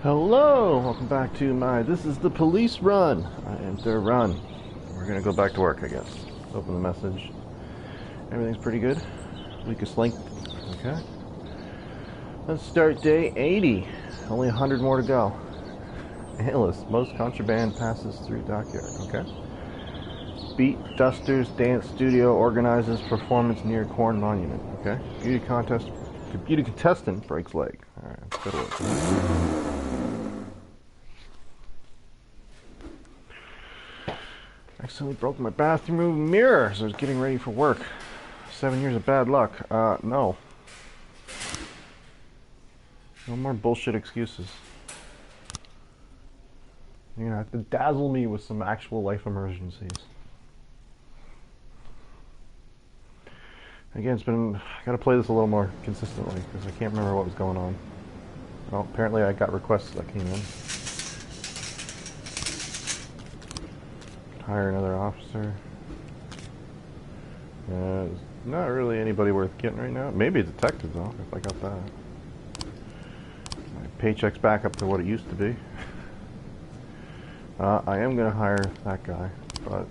Hello, welcome back to this is the police run. I am durrun. We're gonna go back to work, I guess. Open the message. Everything's pretty good. Weakest link. Okay. Let's start day 80. Only 100 more to go. Analyst, most contraband passes through dockyard. Okay. Beat Dusters Dance Studio organizes performance near Corn Monument. Okay. Beauty contestant breaks leg. Alright, let's go to work. Accidentally broke my bathroom mirror as I was getting ready for work. 7 years of bad luck. No. No more bullshit excuses. You're gonna have to dazzle me with some actual life emergencies. Again, I gotta play this a little more consistently because I can't remember what was going on. Well, apparently I got requests that came in. Hire another officer. There's not really anybody worth getting right now. Maybe a detective though, if I got that. My paycheck's back up to what it used to be. I am going to hire that guy, but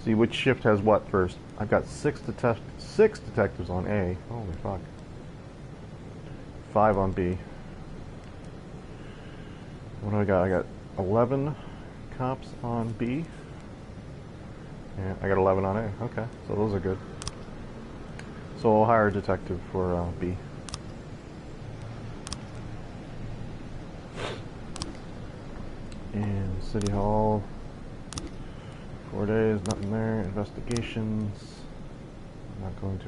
see which shift has what first. I've got six detectives on A. Holy fuck. 5 on B. What do I got? I got 11 cops on B. And I got 11 on A. Okay, so those are good. So I'll hire a detective for B. And City Hall, 4 days, nothing there. Investigations, I'm not going to.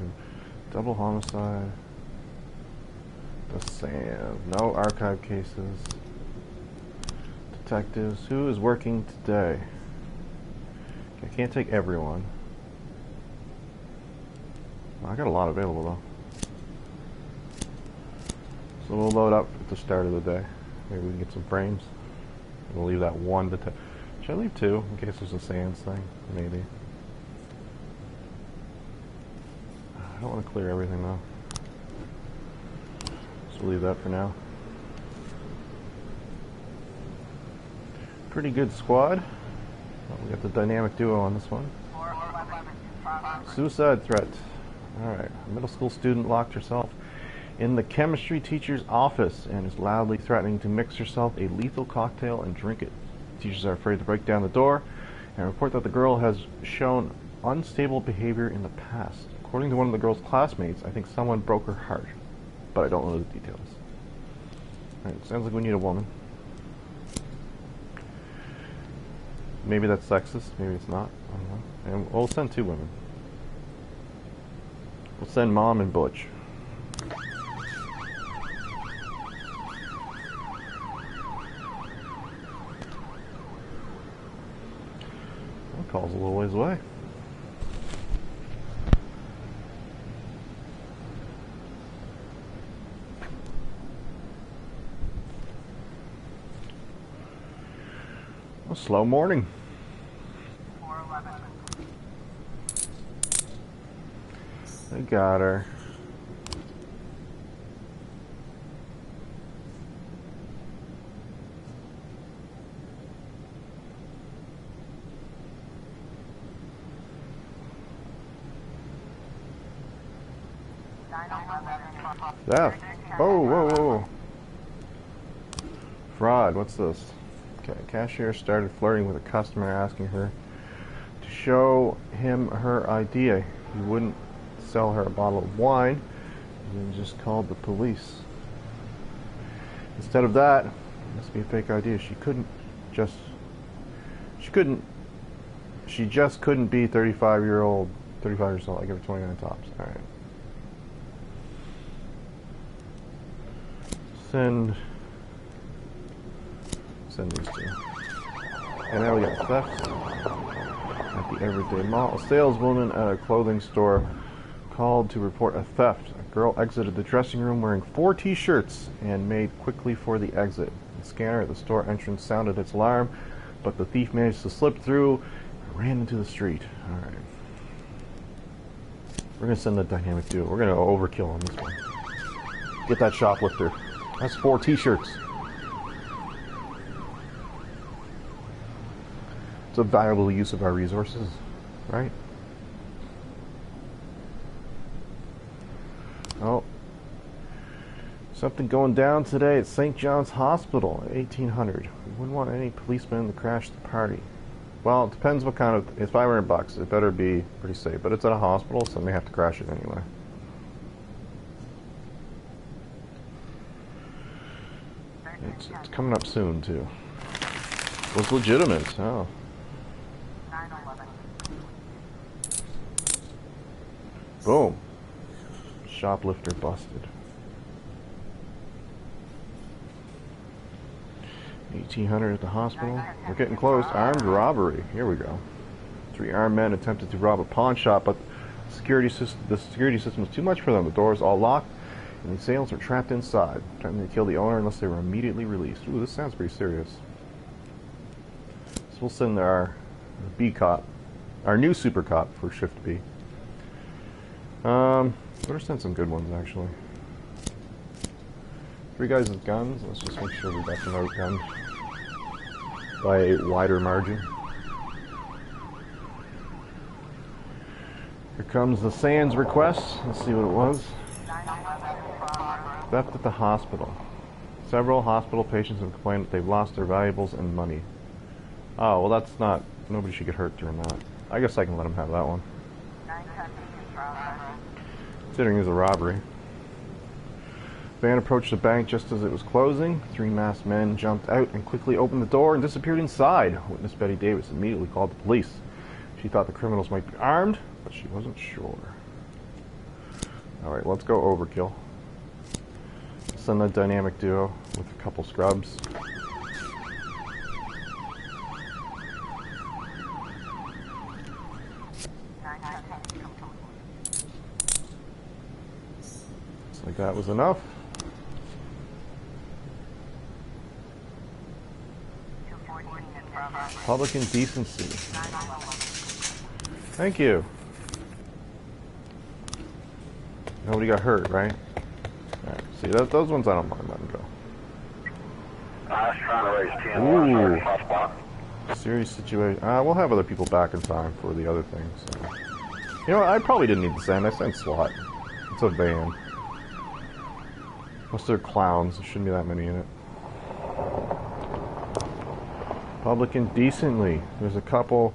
Double homicide, the sand, no archive cases. Detectives, who is working today? I can't take everyone. I got a lot available though. So we'll load up at the start of the day. Maybe we can get some frames. We'll leave that one detective. Should I leave 2 in case there's a sands thing? Maybe. I don't want to clear everything though. So we'll leave that for now. Pretty good squad. Well, we got the dynamic duo on this one. Suicide threat. Alright, a middle school student locked herself in the chemistry teacher's office and is loudly threatening to mix herself a lethal cocktail and drink it. Teachers are afraid to break down the door and report that the girl has shown unstable behavior in the past. According to one of the girl's classmates, I think someone broke her heart, but I don't know the details. Alright, sounds like we need a woman. Maybe that's sexist, maybe it's not, I don't know. And we'll send 2 women. We'll send Mom and Butch. That call's a little ways away. A slow morning. I got her. Theft. Whoa, whoa, whoa. Fraud. What's this? Okay. Cashier started flirting with a customer, asking her to show him her ID. He wouldn't sell her a bottle of wine, and then just called the police. Instead of that, it must be a fake ID. She just couldn't be 35 years old. I give her 29 tops. All right. Send these 2. And now we got theft at the Everyday Mall. A saleswoman at a clothing store called to report a theft. A girl exited the dressing room wearing 4 t-shirts and made quickly for the exit. The scanner at the store entrance sounded its alarm, but the thief managed to slip through and ran into the street. Alright. We're going to send the dynamic duo. We're going to overkill on this one. Get that shoplifter. That's 4 t-shirts. It's a valuable use of our resources, right? Oh. Something going down today at St. John's Hospital at 1800. We wouldn't want any policemen to crash the party. Well, it depends what kind of... It's $500. It better be pretty safe. But it's at a hospital, so they may have to crash it anyway. It's coming up soon, too. It was legitimate. Oh. Boom. Shoplifter busted. 1800 at the hospital. We're getting close. Armed robbery. Here we go. 3 armed men attempted to rob a pawn shop, but the security system was too much for them. The doors all locked, and the assailants were trapped inside, threatening to kill the owner unless they were immediately released. Ooh, this sounds pretty serious. So we'll send our B cop, our new super cop for shift B. Better send some good ones, actually. 3 guys with guns. Let's just make sure we got them outgunned by a wider margin. Here comes the Sands request. Let's see what it was. Theft at the hospital. Several hospital patients have complained that they've lost their valuables and money. Oh, well that's not... Nobody should get hurt during that. I guess I can let them have that one. Considering it's a robbery. Van approached the bank just as it was closing. 3 masked men jumped out and quickly opened the door and disappeared inside. Witness Betty Davis immediately called the police. She thought the criminals might be armed, but she wasn't sure. Alright, let's go overkill. Send a dynamic duo with a couple scrubs. Looks like that was enough. Public indecency. Thank you. Nobody got hurt, right? Alright, see, those ones I don't mind letting go. I was trying to raise 10. Ooh. Serious situation. We'll have other people back in time for the other things. So. You know what? I probably didn't need to send. I sent SWAT. It's a van. Most they're clowns. There shouldn't be that many in it. Public indecently. There's a couple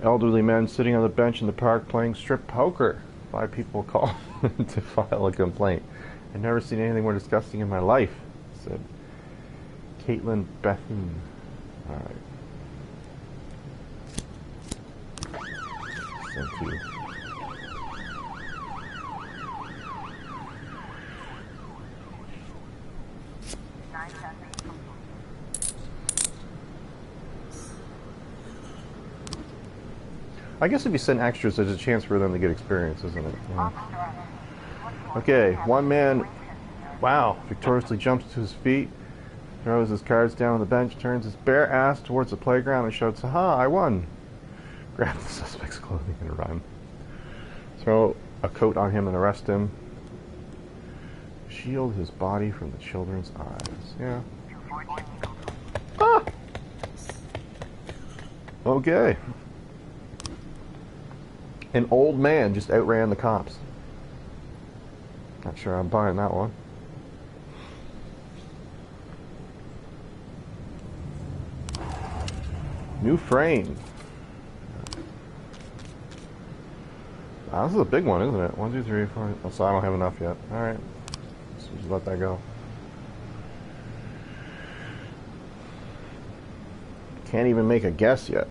elderly men sitting on the bench in the park playing strip poker. 5 people called to file a complaint. I've never seen anything more disgusting in my life, said Caitlin Bethune. Alright. Sent to. I guess if you send extras, there's a chance for them to get experience, isn't it? Yeah. Okay, one man, wow, victoriously jumps to his feet, throws his cards down on the bench, turns his bare ass towards the playground and shouts, "Haha, I won!" Grab the suspect's clothing and run. Throw a coat on him and arrest him. Shield his body from the children's eyes. Yeah. Ah! Okay. An old man just outran the cops. Not sure I'm buying that one. New frame. Wow, this is a big one, isn't it? 1, 2, 3, 4. Oh, so I don't have enough yet. Alright. So just let that go. Can't even make a guess yet.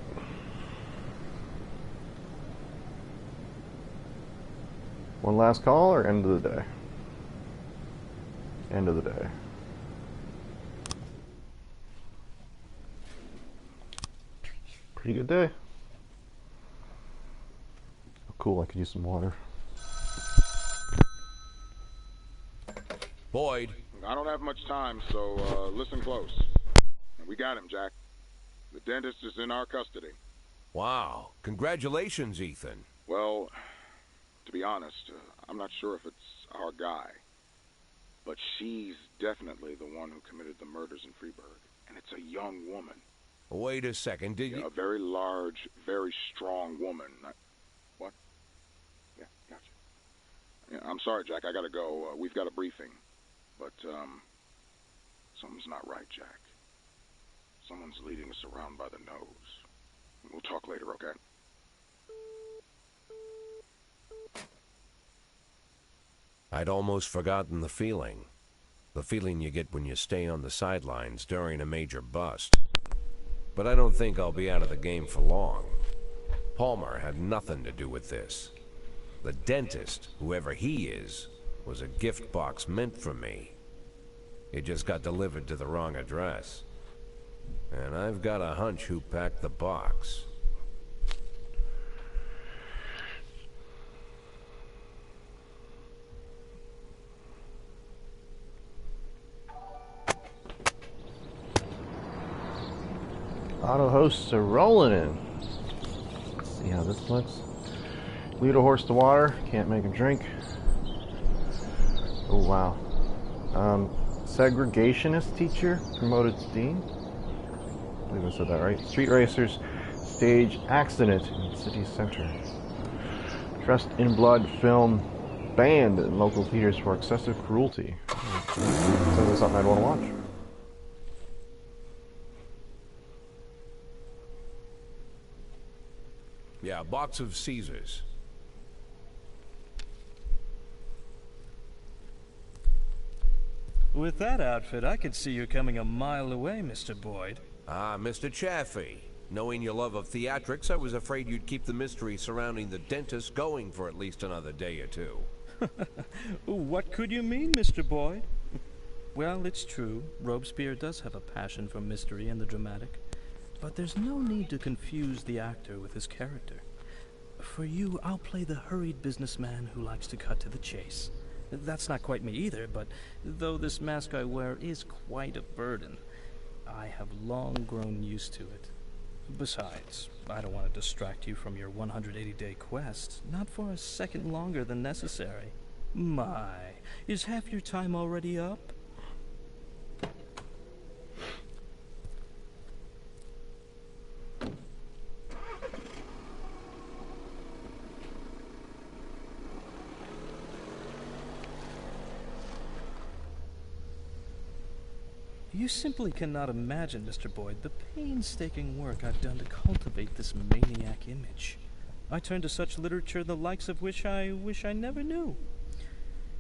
One last call or end of the day? End of the day. Pretty good day. Oh, cool, I could use some water. Boyd. I don't have much time, so listen close. We got him, Jack. The dentist is in our custody. Wow. Congratulations, Ethan. Well, to be honest, I'm not sure if it's our guy. but she's definitely the one who committed the murders in Freeburg. And it's a young woman. Wait a second, did you... A very large, very strong woman. What? Yeah, gotcha. Yeah, I'm sorry, Jack, I gotta go. We've got a briefing. But, something's not right, Jack. Someone's leading us around by the nose. We'll talk later, okay? I'd almost forgotten the feeling. The feeling you get when you stay on the sidelines during a major bust. But I don't think I'll be out of the game for long. Palmer had nothing to do with this. The dentist, whoever he is, was a gift box meant for me. It just got delivered to the wrong address. And I've got a hunch who packed the box. Auto hosts are rolling in. Let's see how this looks. Lead a horse to water, can't make him drink. Oh wow. Segregationist teacher promoted to dean. I believe I said that right. Street racers stage accident in city center. Dressed in blood film banned in local theaters for excessive cruelty. So that's something I'd want to watch. Yeah, a box of Caesars. With that outfit, I could see you coming a mile away, Mr. Boyd. Ah, Mr. Chaffee. Knowing your love of theatrics, I was afraid you'd keep the mystery surrounding the dentist going for at least another day or two. What could you mean, Mr. Boyd? Well, it's true. Robespierre does have a passion for mystery and the dramatic. But there's no need to confuse the actor with his character. For you, I'll play the hurried businessman who likes to cut to the chase. That's not quite me either, but though this mask I wear is quite a burden, I have long grown used to it. Besides, I don't want to distract you from your 180-day quest, not for a second longer than necessary. My, is half your time already up? You simply cannot imagine, Mr. Boyd, the painstaking work I've done to cultivate this maniac image. I turn to such literature the likes of which I wish I never knew.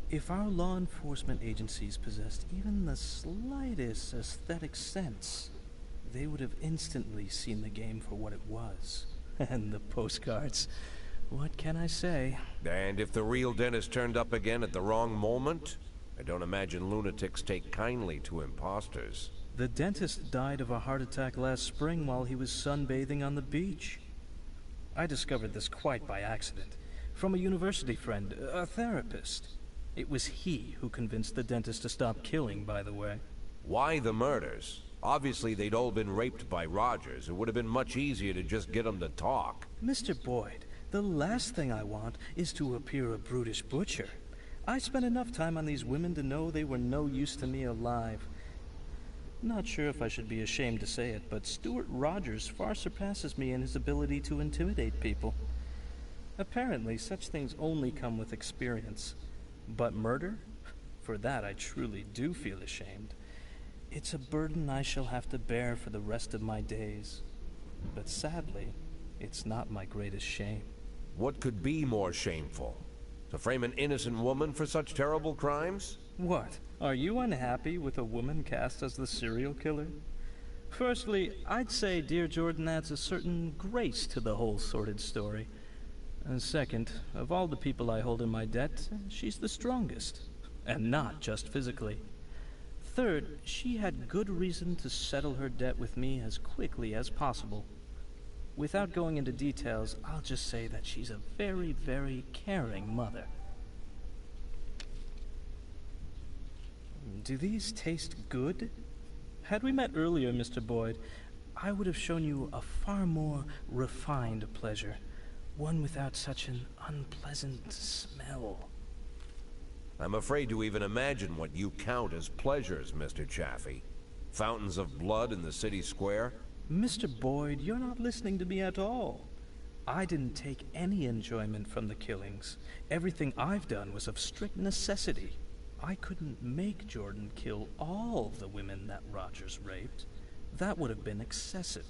If our law enforcement agencies possessed even the slightest aesthetic sense, they would have instantly seen the game for what it was. And the postcards, what can I say? And if the real dentist turned up again at the wrong moment? I don't imagine lunatics take kindly to imposters. The dentist died of a heart attack last spring while he was sunbathing on the beach. I discovered this quite by accident. From a university friend, a therapist. It was he who convinced the dentist to stop killing, by the way. Why the murders? Obviously they'd all been raped by Rogers. It would have been much easier to just get them to talk. Mr. Boyd, the last thing I want is to appear a brutish butcher. I spent enough time on these women to know they were no use to me alive. Not sure if I should be ashamed to say it, but Stuart Rogers far surpasses me in his ability to intimidate people. Apparently, such things only come with experience. But murder? For that I truly do feel ashamed. It's a burden I shall have to bear for the rest of my days. But sadly, it's not my greatest shame. What could be more shameful? To frame an innocent woman for such terrible crimes? What? Are you unhappy with a woman cast as the serial killer? Firstly, I'd say Dear Jordan adds a certain grace to the whole sordid story. And second, of all the people I hold in my debt, she's the strongest. And not just physically. Third, she had good reason to settle her debt with me as quickly as possible. Without going into details, I'll just say that she's a very, very caring mother. Do these taste good? Had we met earlier, Mr. Boyd, I would have shown you a far more refined pleasure. One without such an unpleasant smell. I'm afraid to even imagine what you count as pleasures, Mr. Chaffee. Fountains of blood in the city square? Mr. Boyd, you're not listening to me at all. I didn't take any enjoyment from the killings. Everything I've done was of strict necessity. I couldn't make Jordan kill all the women that Rogers raped. That would have been excessive.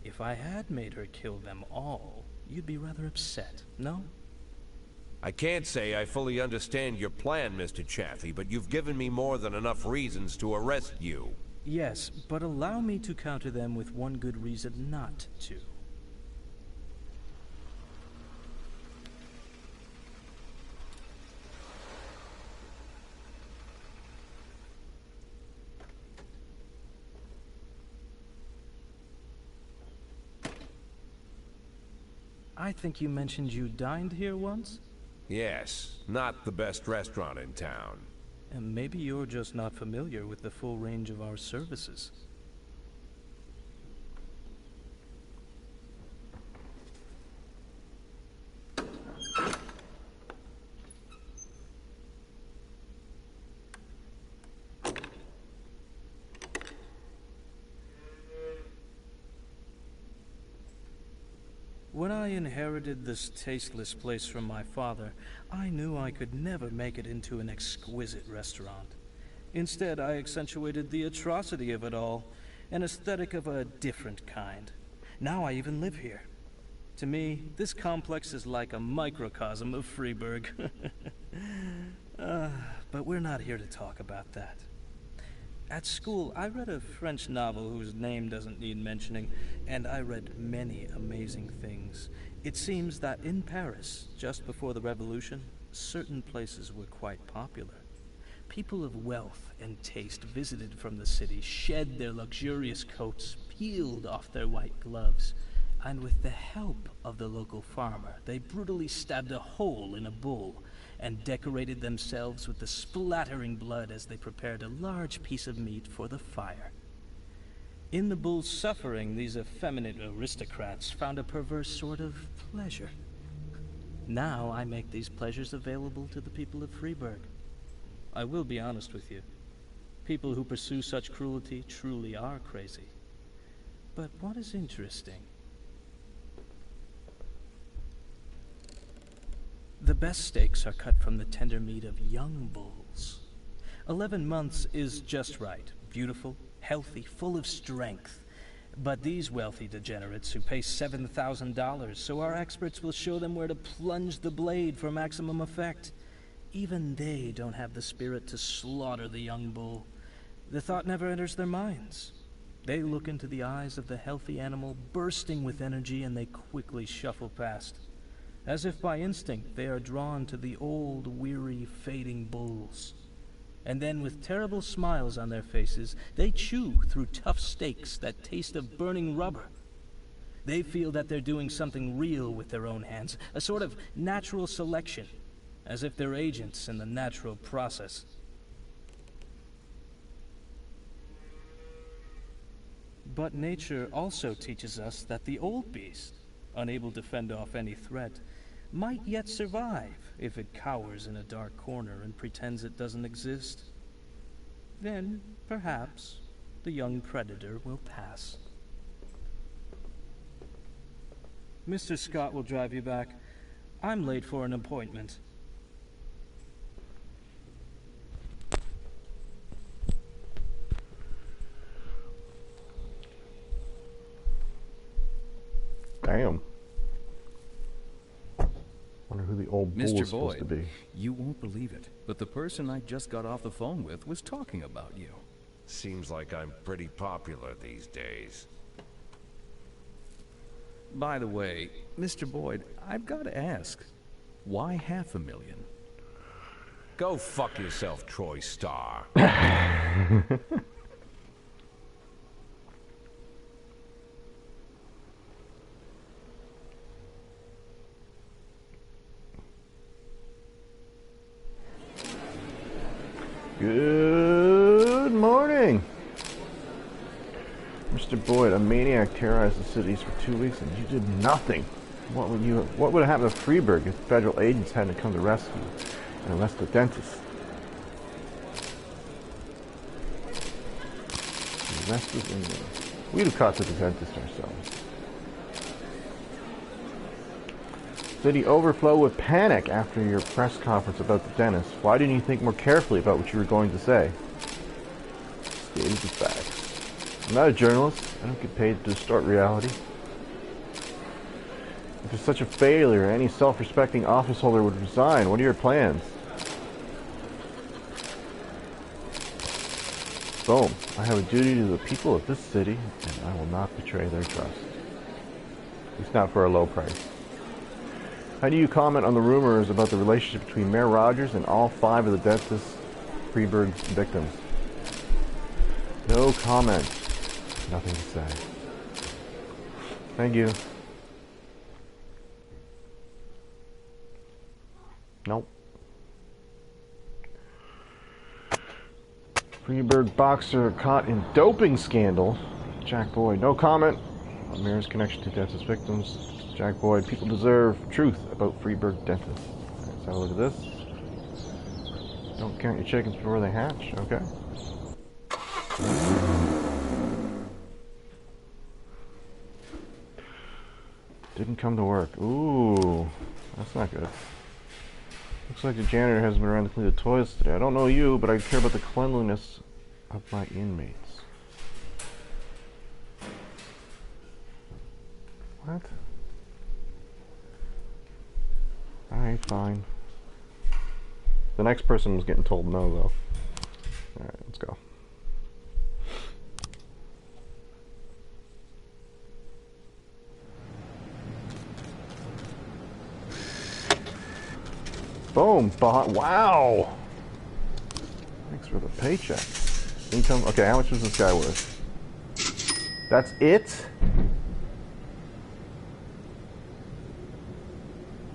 If I had made her kill them all, you'd be rather upset, no? I can't say I fully understand your plan, Mr. Chaffee, but you've given me more than enough reasons to arrest you. Yes, but allow me to counter them with one good reason not to. I think you mentioned you dined here once? Yes, not the best restaurant in town. And maybe you're just not familiar with the full range of our services. When I inherited this tasteless place from my father, I knew I could never make it into an exquisite restaurant. Instead, I accentuated the atrocity of it all, an aesthetic of a different kind. Now I even live here. To me, this complex is like a microcosm of Freeburg. But we're not here to talk about that. At school, I read a French novel whose name doesn't need mentioning, and I read many amazing things. It seems that in Paris, just before the revolution, certain places were quite popular. People of wealth and taste visited from the city, shed their luxurious coats, peeled off their white gloves, and with the help of the local farmer, they brutally stabbed a hole in a bull and decorated themselves with the splattering blood as they prepared a large piece of meat for the fire. In the bull's suffering, these effeminate aristocrats found a perverse sort of pleasure. Now I make these pleasures available to the people of Freeburg. I will be honest with you. People who pursue such cruelty truly are crazy. But what is interesting? The best steaks are cut from the tender meat of young bulls. 11 months is just right. Beautiful, healthy, full of strength. But these wealthy degenerates who pay $7,000, so our experts will show them where to plunge the blade for maximum effect. Even they don't have the spirit to slaughter the young bull. The thought never enters their minds. They look into the eyes of the healthy animal, bursting with energy, and they quickly shuffle past. As if by instinct, they are drawn to the old, weary, fading bulls. And then, with terrible smiles on their faces, they chew through tough steaks that taste of burning rubber. They feel that they're doing something real with their own hands, a sort of natural selection, as if they're agents in the natural process. But nature also teaches us that the old beast, unable to fend off any threat, might yet survive if it cowers in a dark corner and pretends it doesn't exist. Then, perhaps, the young predator will pass. Mr. Scott will drive you back. I'm late for an appointment. Damn. Wonder who the old bull Mr. is supposed to Boyd, be. you won't believe it, but the person I just got off the phone with was talking about you. Seems like I'm pretty popular these days. By the way, Mr. Boyd, I've got to ask, why $500,000? Go fuck yourself, Troy Starr. Good morning. Mr. Boyd, a maniac terrorized the cities for 2 weeks and you did nothing. What would have happened to Freeburg if federal agents hadn't come to rescue and arrest the dentist? Rest is in there. We'd have caught to the dentist ourselves. City overflow with panic after your press conference about the dentist. Why didn't you think more carefully about what you were going to say? Stated the facts. I'm not a journalist. I don't get paid to distort reality. If you're such a failure, any self-respecting office holder would resign. What are your plans? Boom. I have a duty to the people of this city, and I will not betray their trust. At least not for a low price. How do you comment on the rumors about the relationship between Mayor Rogers and all 5 of the dentist Freeburg victims? No comment. Nothing to say. Thank you. Nope. Freeburg boxer caught in doping scandal. Jack Boyd. No comment on Mayor's connection to dentist victims. Jack Boyd. People deserve truth about Freeburg dentists. Let's have a look at this. Don't count your chickens before they hatch. Okay. Didn't come to work. Ooh, that's not good. Looks like the janitor hasn't been around to clean the toilets today. I don't know you, but I care about the cleanliness of my inmates. What? Alright, fine. The next person was getting told no, though. Alright, let's go. Boom! Wow! Thanks for the paycheck. Income. Okay, how much was this guy worth? That's it?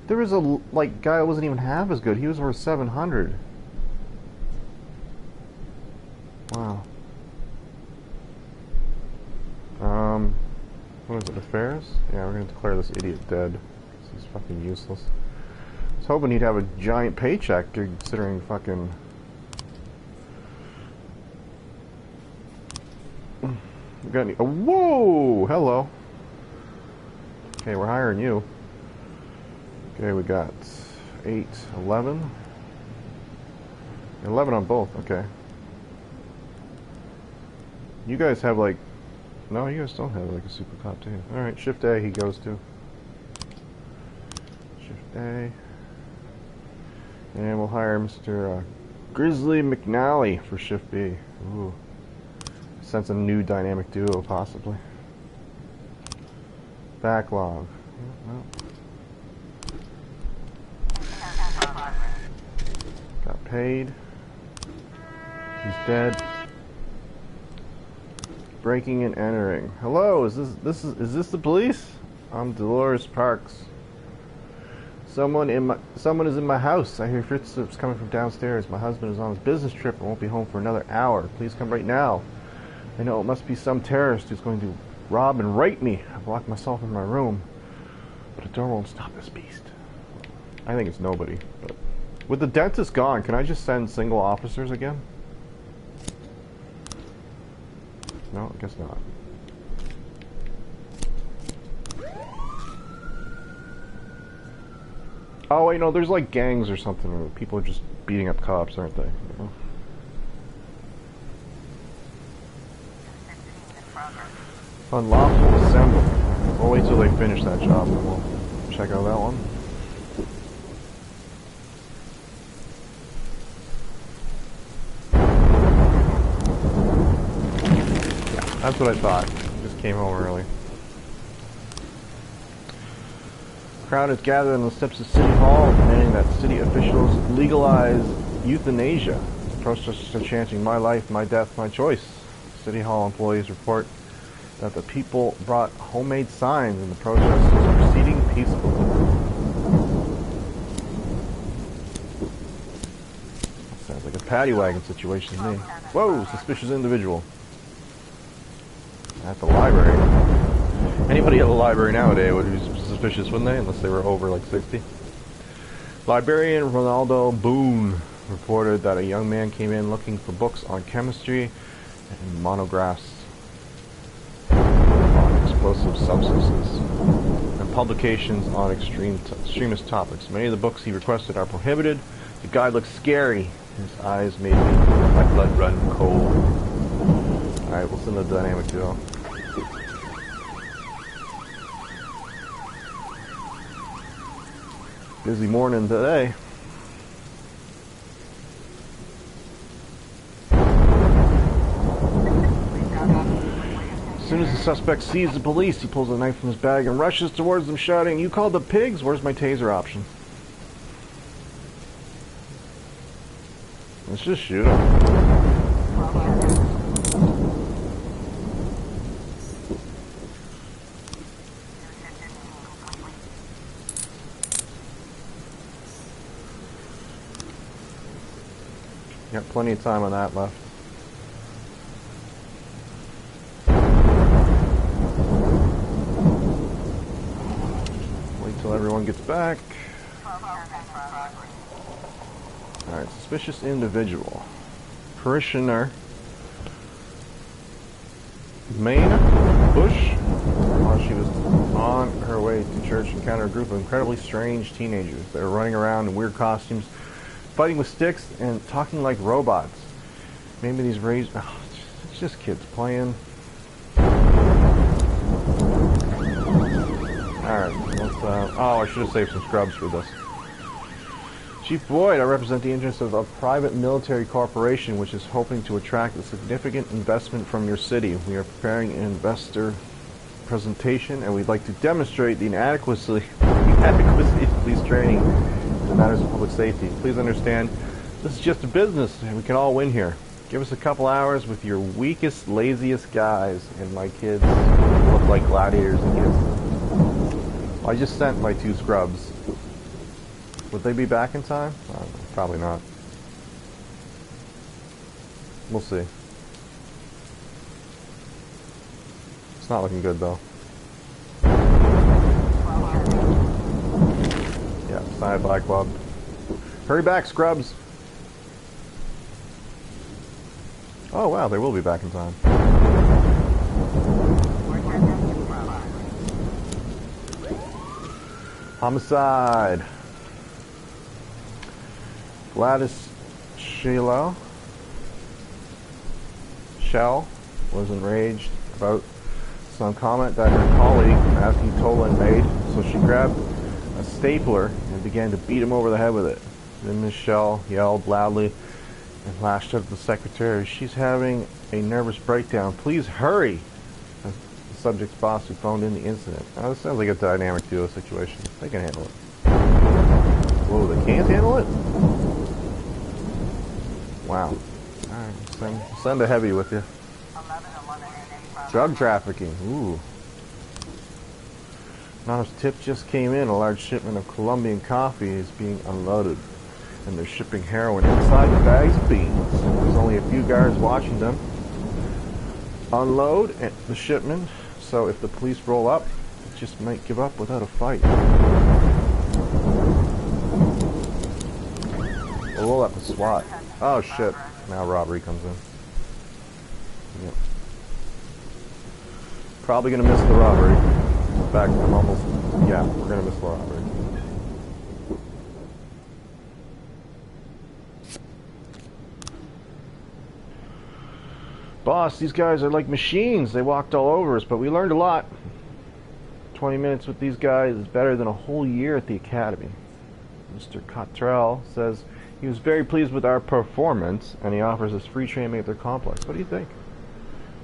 There was a guy that wasn't even half as good. He was worth 700. Wow. What is it? Affairs? Yeah, we're gonna declare this idiot dead. He's fucking useless. I was hoping he'd have a giant paycheck, considering fucking. We got any? Oh, whoa! Hello. Okay, we're hiring you. Okay, we got 8, 11. 11 on both, okay. You guys have like... No, you guys don't have like a super cop, do you? Alright, shift A he goes to. Shift A. And we'll hire Mr. Grizzly McNally for shift B. Ooh. Sense a new dynamic duo, possibly. Backlog. Well. Got paid. He's dead. Breaking and entering. Hello, is this the police? I'm Dolores Parks. Someone is in my house. I hear footsteps coming from downstairs. My husband is on his business trip and won't be home for another hour. Please come right now. I know it must be some terrorist who's going to rob and rape me. I've locked myself in my room, but a door won't stop this beast. I think it's nobody, but with the dentist gone, can I just send single officers again? No, I guess not. Oh wait, no, there's like gangs or something where people are just beating up cops, aren't they? You know? Unlawful assembly. We'll wait till they finish that job and we'll check out that one. Yeah, that's what I thought. Just came home early. Crowd is gathered on the steps of City Hall, demanding that city officials legalize euthanasia. Protesters are chanting, "My life, my death, my choice." City Hall employees report that the people brought homemade signs and the protest is proceeding peacefully. Sounds like a paddy wagon situation to me. Whoa, suspicious individual. At the library. Anybody at the library nowadays would be suspicious, wouldn't they? Unless they were over like 60. Librarian Ronaldo Boone reported that a young man came in looking for books on chemistry and monographs. explosive substances and publications on extremist topics. Many of the books he requested are prohibited. The guy looks scary. His eyes made my blood run cold. Alright, we'll send the dynamic duo. Busy morning today. As soon as the suspect sees the police, he pulls a knife from his bag and rushes towards them, shouting, "You called the pigs? Where's my taser option?" Let's just shoot him. Got plenty of time on that left. Wait till everyone gets back. Alright, suspicious individual. Parishioner. Maine Bush. While she was on her way to church, encountered a group of incredibly strange teenagers. They were running around in weird costumes, fighting with sticks and talking like robots. Maybe these raised... Oh, it's just kids playing. Alright, let's... oh, I should have saved some scrubs for this. Chief Boyd, I represent the interests of a private military corporation which is hoping to attract a significant investment from your city. We are preparing an investor presentation and we'd like to demonstrate the inadequacy of police training in the matters of public safety. Please understand, this is just a business and we can all win here. Give us a couple hours with your weakest, laziest guys, and my kids look like gladiators against them. Well, I just sent my 2 scrubs. Would they be back in time? Probably not. We'll see. It's not looking good though. Yeah, side by club. Hurry back, scrubs! Oh wow, they will be back in time. Homicide. Gladys Shell was enraged about some comment that her colleague Matthew Tolan made, so she grabbed a stapler and began to beat him over the head with it. Then Miss Shell yelled loudly and lashed out at the secretary. "She's having a nervous breakdown. Please hurry!" The subject's boss who phoned in the incident. Now, this sounds like a dynamic duo situation. They can handle it. Whoa, they can't handle it? Wow. Alright, send a heavy with you. Drug trafficking. Ooh. Anonymous tip just came in. A large shipment of Colombian coffee is being unloaded. And they're shipping heroin inside the bags of beans. There's only a few guards watching them unload the shipment. So if the police roll up, it just might give up without a fight. We'll roll up the SWAT. Oh shit. Now robbery comes in. Yep. Probably gonna miss the robbery. In fact, I'm almost... yeah, we're gonna miss the robbery. Boss, these guys are like machines. They walked all over us, but we learned a lot. 20 minutes with these guys is better than a whole year at the academy. Mr. Cottrell says he was very pleased with our performance, and he offers us free training at their complex. What do you think?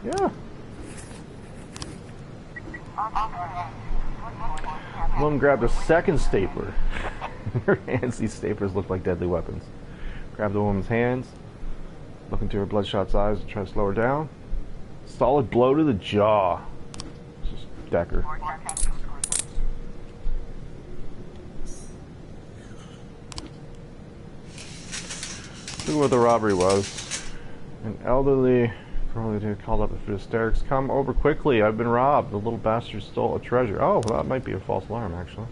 Yeah. One grabbed a second stapler. In her hands, these staplers look like deadly weapons. Grabbed the woman's hands, look into her bloodshot eyes and try to slow her down. Solid blow to the jaw. It's just Decker. Look at what the robbery was. An elderly, probably called up for hysterics. Come over quickly. I've been robbed. The little bastard stole a treasure. Oh, well, that might be a false alarm, actually.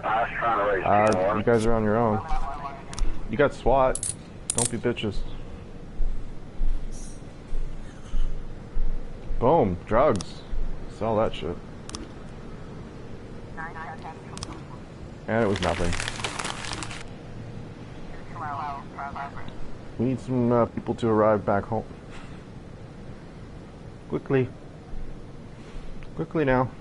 I was trying to raise you guys are on your own. You got SWAT. Don't be bitches. Boom. Drugs. Sell that shit. And it was nothing. We need some people to arrive back home. Quickly. Quickly now.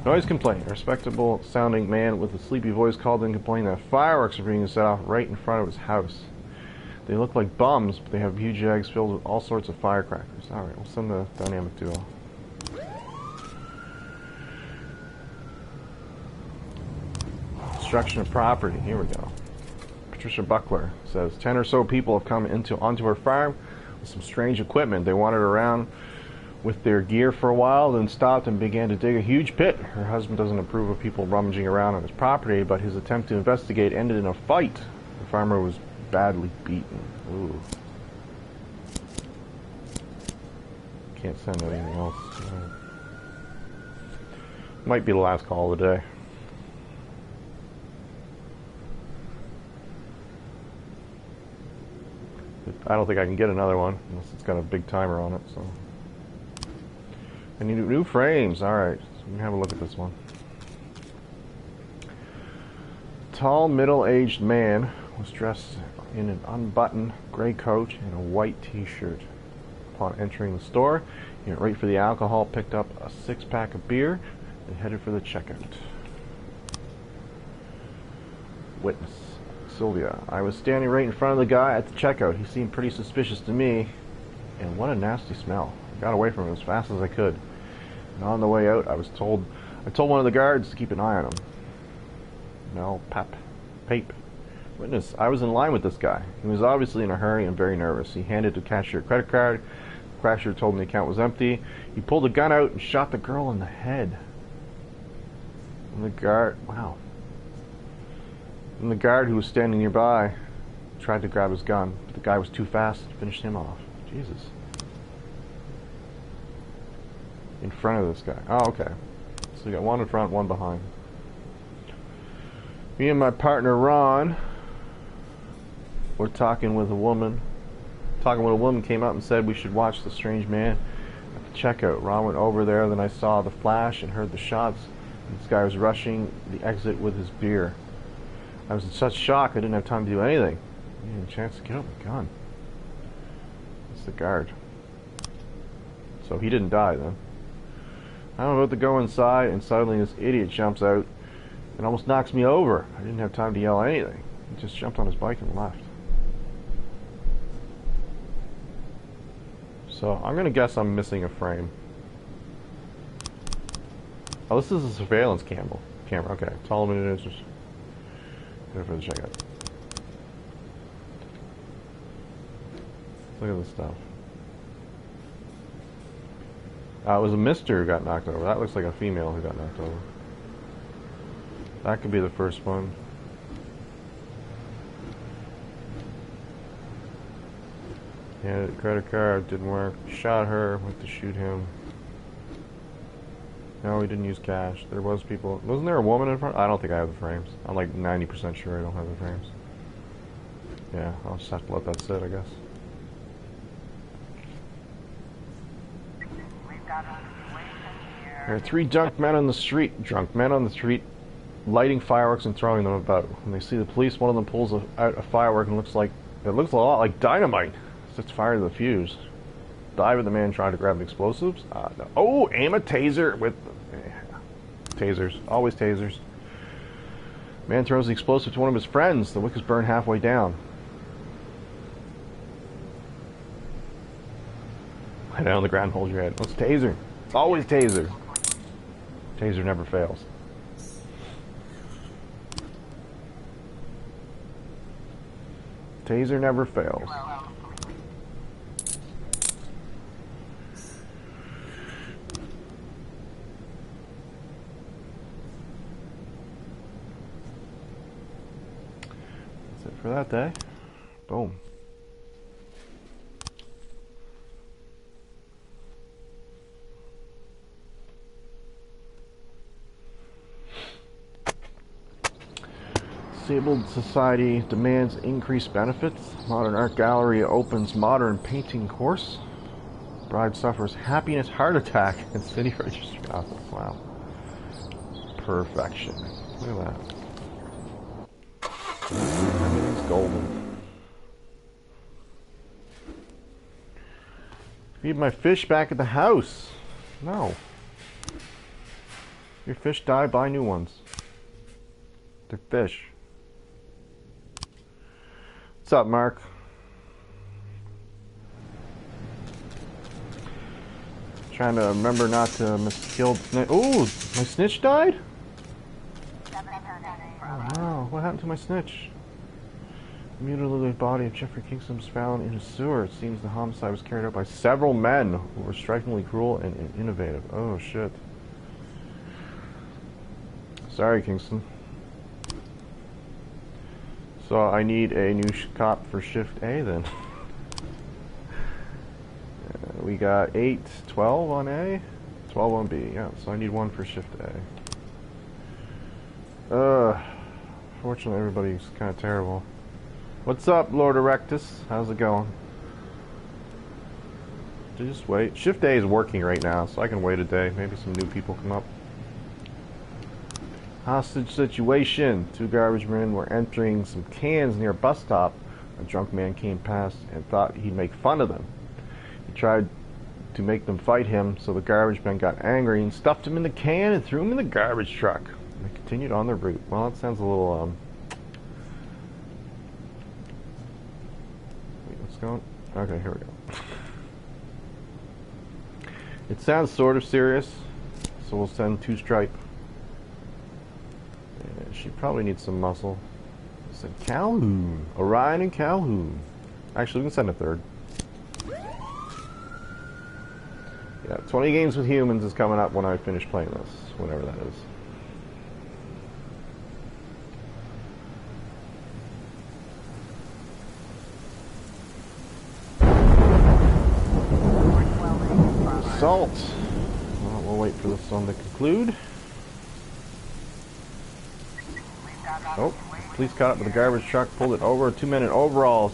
Noise complaint. A respectable sounding man with a sleepy voice called in complaining that fireworks are being set off right in front of his house. They look like bums, but they have huge eggs filled with all sorts of firecrackers. Alright, we'll send the dynamic duo. Destruction of property. Here we go. Patricia Buckler says 10 or so people have come onto her farm with some strange equipment. They wandered around with their gear for a while, then stopped and began to dig a huge pit. Her husband doesn't approve of people rummaging around on his property, but his attempt to investigate ended in a fight. The farmer was badly beaten. Ooh. Can't send anything else. Might be the last call of the day. I don't think I can get another one unless it's got a big timer on it. So I need new frames. All right, so we can have a look at this one. Tall, middle-aged man was dressed in an unbuttoned gray coat and a white T-shirt. Upon entering the store, he went right for the alcohol, picked up a six-pack of beer, and headed for the checkout. Witness. Sylvia. I was standing right in front of the guy at the checkout. He seemed pretty suspicious to me, and what a nasty smell. I got away from him as fast as I could. And on the way out, I told one of the guards to keep an eye on him. No, Pape. Witness. I was in line with this guy. He was obviously in a hurry and very nervous. He handed the cashier a credit card. The cashier told him the account was empty. He pulled a gun out and shot the girl in the head. And the guard, wow. And the guard who was standing nearby tried to grab his gun, but the guy was too fast and finished him off. Jesus. In front of this guy. Oh, okay. So you got one in front, one behind. Me and my partner Ron were talking with a woman. Came up and said we should watch the strange man at the checkout. Ron went over there, then I saw the flash and heard the shots. This guy was rushing the exit with his beer. I was in such shock I didn't have time to do anything. I didn't have a chance to get out my gun. That's the guard. So he didn't die then. I'm about to go inside and suddenly this idiot jumps out and almost knocks me over. I didn't have time to yell anything. He just jumped on his bike and left. So I'm gonna guess I'm missing a frame. Oh, this is a surveillance camera. Okay, tall minute is. Go for the checkout. Look at this stuff. It was a mister who got knocked over. That looks like a female who got knocked over. That could be the first one. Yeah, the credit card didn't work. Shot her, went to shoot him. No, he didn't use cash. There was people. Wasn't there a woman in front? I don't think I have the frames. I'm like 90% sure I don't have the frames. Yeah, I'll just have to let that sit, I guess. There are three drunk men on the street, lighting fireworks and throwing them about. When they see the police, one of them pulls out a firework and looks a lot like dynamite. Sets fire to the fuse. Dive at the man trying to grab the explosives. No. Oh, aim a taser with tasers. Always tasers. Man throws the explosive to one of his friends. The wick is burned halfway down. Lie down on the ground and hold your head. Let's taser. Always taser. Taser never fails. Taser never fails. For that day. Boom. Disabled society demands increased benefits. Modern art gallery opens modern painting course. Bride suffers happiness heart attack in city registry office. Wow. Perfection. Look at that. Everything's golden. Feed my fish back at the house. No. Your fish die, buy new ones. They're fish. What's up, Mark? Trying to remember not to miskill snitch. Oh, my snitch died? Oh no, what happened to my snitch? The mutilated body of Jeffrey Kingston was found in a sewer. It seems the homicide was carried out by several men who were strikingly cruel and innovative. Oh shit. Sorry, Kingston. So I need a new cop for Shift A then. We got 8, 12 on A, 12 on B. Yeah, so I need one for Shift A. Fortunately everybody's kind of terrible. What's up, Lord Erectus? How's it going? Just wait. Shift A is working right now, so I can wait a day. Maybe some new people come up. Hostage situation. 2 garbage men were entering some cans near a bus stop. A drunk man came past and thought he'd make fun of them. He tried to make them fight him, so the garbage men got angry and stuffed him in the can and threw him in the garbage truck. They continued on their route. Well, that sounds a little, Wait, what's going? Okay, here we go. It sounds sort of serious, so we'll send 2 Stripe. She probably needs some muscle. Send Calhoun. Orion and Calhoun. Actually, we can send a 3rd. Yeah, 20 games with humans is coming up when I finish playing this, whenever that is. Assault. Well, we'll wait for this one to conclude. Oh, police caught up with a garbage truck, pulled it over. 2 men in overalls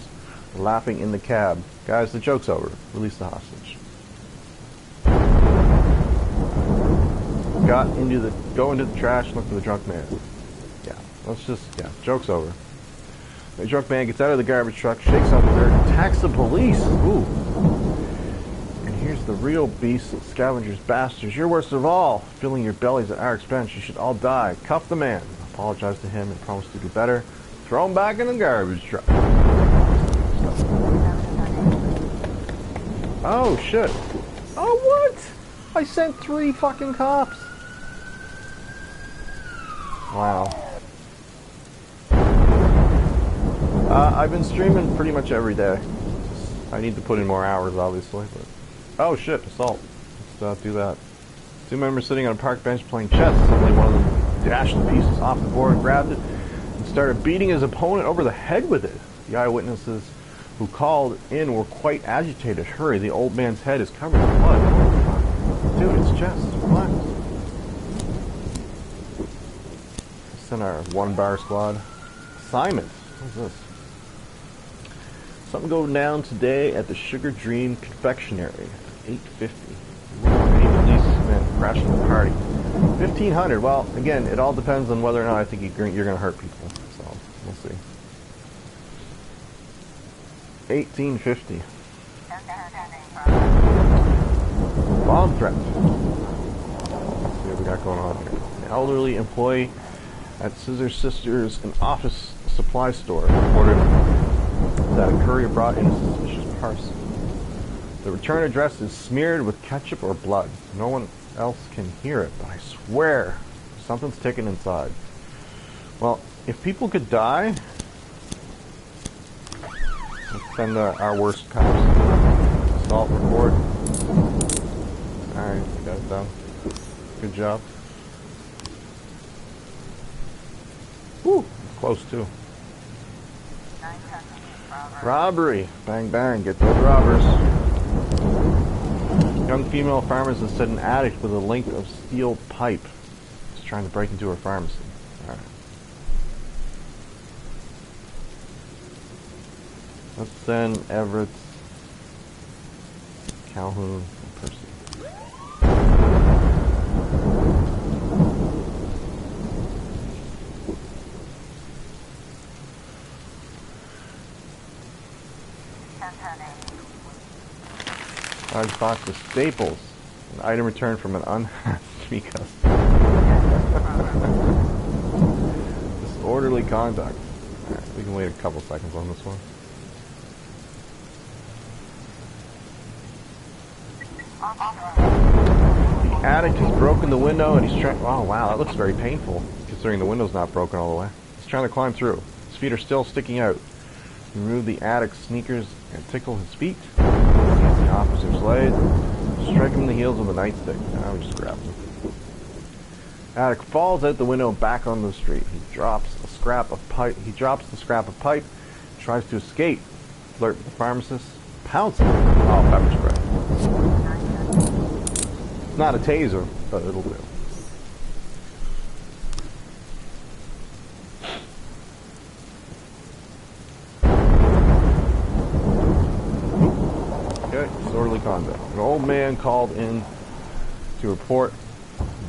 were laughing in the cab. Guys, the joke's over. Release the hostage. Go into the trash and look for the drunk man. Yeah, joke's over. The drunk man gets out of the garbage truck, shakes off the dirt, attacks the police. Ooh. And here's the real beast, scavengers, bastards. You're worst of all. Filling your bellies at our expense. You should all die. Cuff the man. Apologize to him and promise to do better. Throw him back in the garbage truck. Oh shit. Oh what? I sent 3 fucking cops. Wow. I've been streaming pretty much every day. I need to put in more hours, obviously. But oh shit, assault. Let's do that. 2 men were sitting on a park bench playing chess. Suddenly one of them dashed the pieces off the board, grabbed it, and started beating his opponent over the head with it. The eyewitnesses who called in were quite agitated. Hurry, the old man's head is covered in blood. Dude, it's chess. Relax. Send our 1-bar squad. Assignment. What's this? Something going down today at the Sugar Dream Confectionery. 850. Any policemen crashing the party. 1500. Well, again, it all depends on whether or not I think you're going to hurt people. So, we'll see. 1850. Bomb threat. Let's see what we got going on here. An elderly employee at Scissor Sisters, an office supply store, reported that a courier brought in a suspicious parcel. The return address is smeared with ketchup or blood. No one else can hear it, but I swear something's ticking inside. Well, if people could die, let's send our worst cops. Assault report. Alright, we got it done. Good job. Woo, close too. Robbery. Bang bang, get those robbers. Young female pharmacist has set an addict with a length of steel pipe. She's trying to break into her pharmacy. Alright. Let's send Everett, Calhoun, and Percy. Large box of staples. An item returned from an unhappy customer. Disorderly conduct. Alright, we can wait a couple seconds on this one. The addict has broken the window and he's trying... Oh wow, that looks very painful, considering the window's not broken all the way. He's trying to climb through. His feet are still sticking out. Remove the addict's sneakers and tickle his feet. The officer's blade. Strike him in the heels with a nightstick. I would just grab him. Addict falls out the window and back onto the street. He drops the scrap of pipe. Tries to escape. Flirt with the pharmacist. Pounce him. Oh, pepper spray. It's not a taser, but it'll do. Disorderly conduct. An old man called in to report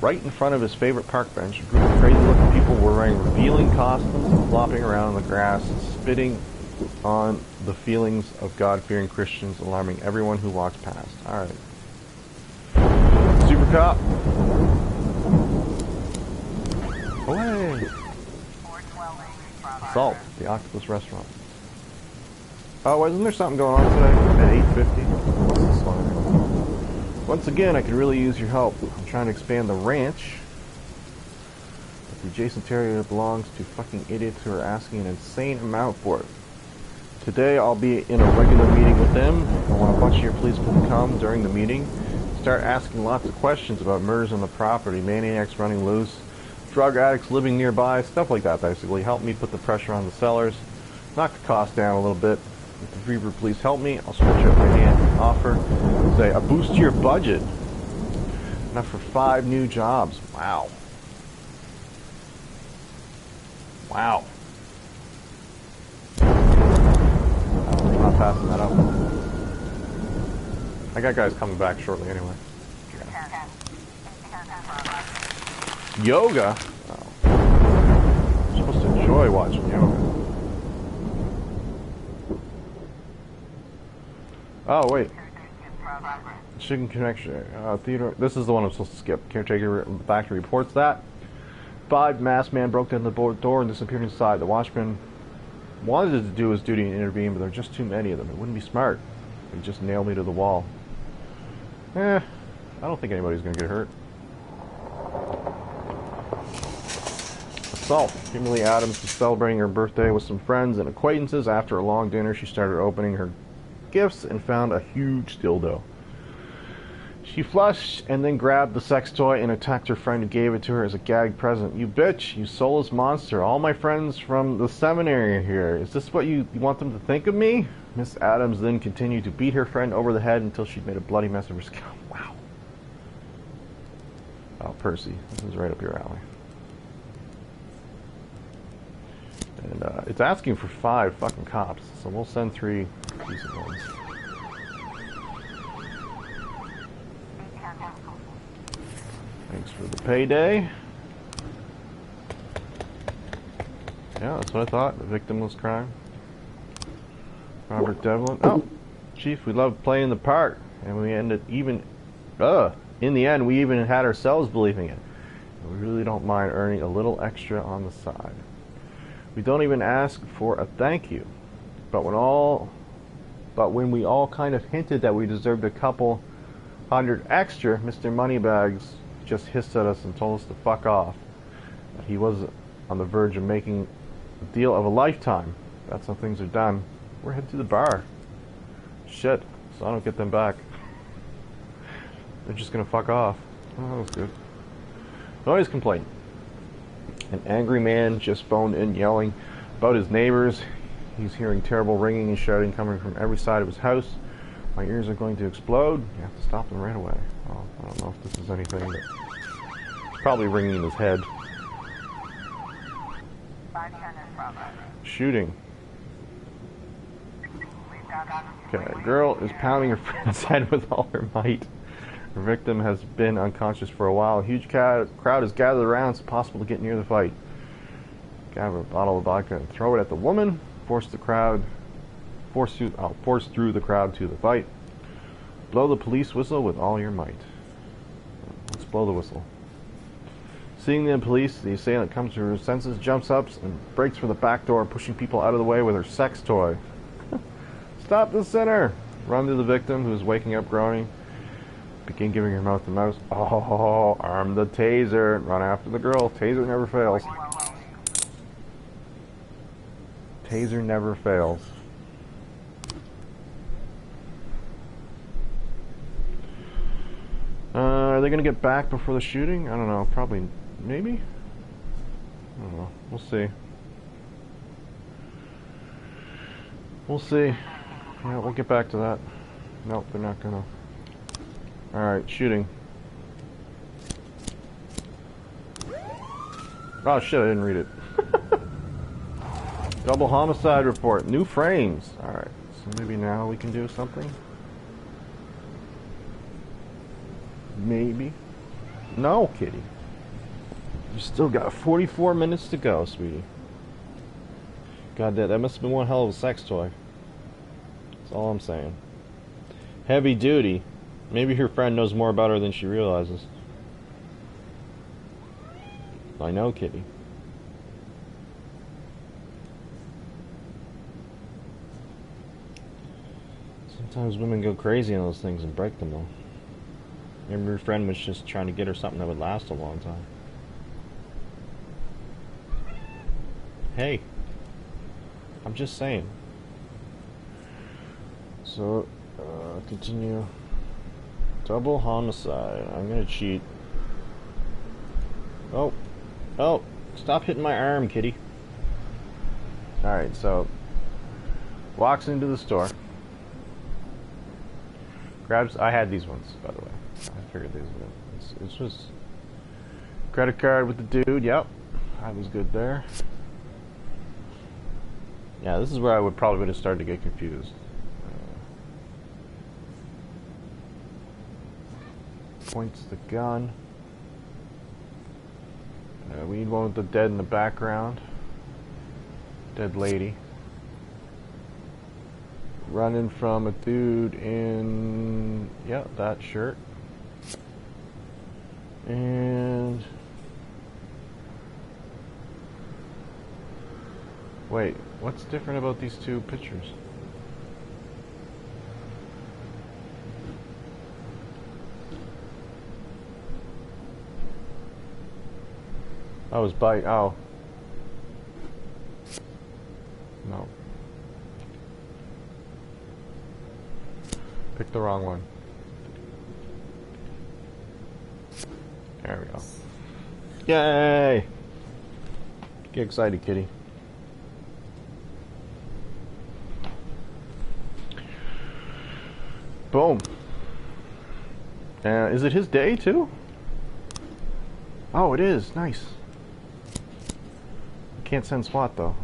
right in front of his favorite park bench. A group of crazy-looking people were wearing revealing costumes, flopping around on the grass, spitting on the feelings of God-fearing Christians, alarming everyone who walks past. Alright. Super Cop. Away! Salt, the Octopus Restaurant. Oh, wasn't there something going on today at 8:50? What's this one? Once again, I could really use your help. I'm trying to expand the ranch. But the adjacent area belongs to fucking idiots who are asking an insane amount for it. Today, I'll be in a regular meeting with them. I want a bunch of your policemen to come during the meeting. Start asking lots of questions about murders on the property, maniacs running loose, drug addicts living nearby, stuff like that, basically. Help me put the pressure on the sellers. Knock the cost down a little bit. If the Reaver police help me, I'll stretch out my hand and offer, say, a boost to your budget. Enough for 5 new jobs. Wow. Wow. I'm not passing that up. I got guys coming back shortly anyway. Yeah. Yoga? Oh. I'm supposed to enjoy watching yoga. Oh, wait. Chicken connection. Theodore. This is the one I'm supposed to skip. Caretaker back reports that 5 masked men broke down the door and disappeared inside. The watchman wanted to do his duty and intervene, but there are just too many of them. It wouldn't be smart. They just nailed me to the wall. I don't think anybody's going to get hurt. Assault. Kimberly Adams was celebrating her birthday with some friends and acquaintances. After a long dinner, she started opening her gifts and found a huge dildo. She flushed and then grabbed the sex toy and attacked her friend who gave it to her as a gag present. You bitch, you soulless monster. All my friends from the seminary are here. Is this what you want them to think of me? Miss Adams then continued to beat her friend over the head until she'd made a bloody mess of her scalp. Wow. Oh, Percy. This is right up your alley. And it's asking for 5 fucking cops, so we'll send 3 decent ones. Thanks for the payday. Yeah, that's what I thought. The victimless crime. Robert Devlin. Oh, Chief, we loved playing the part, and we ended even. In the end, we even had ourselves believing it. We really don't mind earning a little extra on the side. We don't even ask for a thank you, but when we all kind of hinted that we deserved a couple $100 extra, Mr. Moneybags just hissed at us and told us to fuck off. He was on the verge of making a deal of a lifetime. That's how things are done. We're headed to the bar. Shit, so I don't get them back. They're just gonna fuck off. Oh, that was good. Noise complaint. An angry man just phoned in yelling about his neighbors. He's hearing terrible ringing and shouting coming from every side of his house. My ears are going to explode. You have to stop them right away. Well, I don't know if this is anything, but it's probably ringing in his head. Shooting. Okay, girl is pounding her friend's head with all her might. Her victim has been unconscious for a while. A huge crowd is gathered around. It's impossible to get near the fight. Grab a bottle of vodka and throw it at the woman. Force through the crowd to the fight. Blow the police whistle with all your might. Let's blow the whistle. Seeing the police, the assailant comes to her senses, jumps up, and breaks for the back door, pushing people out of the way with her sex toy. Stop the sinner! Run to the victim, who is waking up groaning. Begin giving her mouth to mouth. Oh, arm the taser. Run after the girl. Taser never fails. Taser never fails. Are they going to get back before the shooting? I don't know. Probably. Maybe? I don't know. We'll see. We'll see. Yeah, we'll get back to that. Nope, they're not gonna. Alright, shooting. Oh shit, I didn't read it. Double homicide report. New frames. Alright, so maybe now we can do something? Maybe. No, kitty. You still got 44 minutes to go, sweetie. God, that must have been one hell of a sex toy. That's all I'm saying. Heavy duty. Maybe her friend knows more about her than she realizes. I know, kitty. Sometimes women go crazy on those things and break them though. Maybe her friend was just trying to get her something that would last a long time. Hey. I'm just saying. So, continue. Double homicide. I'm gonna cheat. Oh. Oh. Stop hitting my arm, kitty. Alright, so. Walks into the store. Grabs. I had these ones, by the way. I figured these were. This was. Credit card with the dude. Yep. I was good there. Yeah, this is where I would probably have started to get confused. Points the gun. We need one with the dead in the background. Dead lady. Running from a dude in... yeah, that shirt. And... wait, what's different about these two pictures? Oh, his bike. Oh. No. Picked the wrong one. There we go. Yay! Get excited, kitty. Boom. Is it his day, too? Oh, it is. Nice. Can't send SWAT though.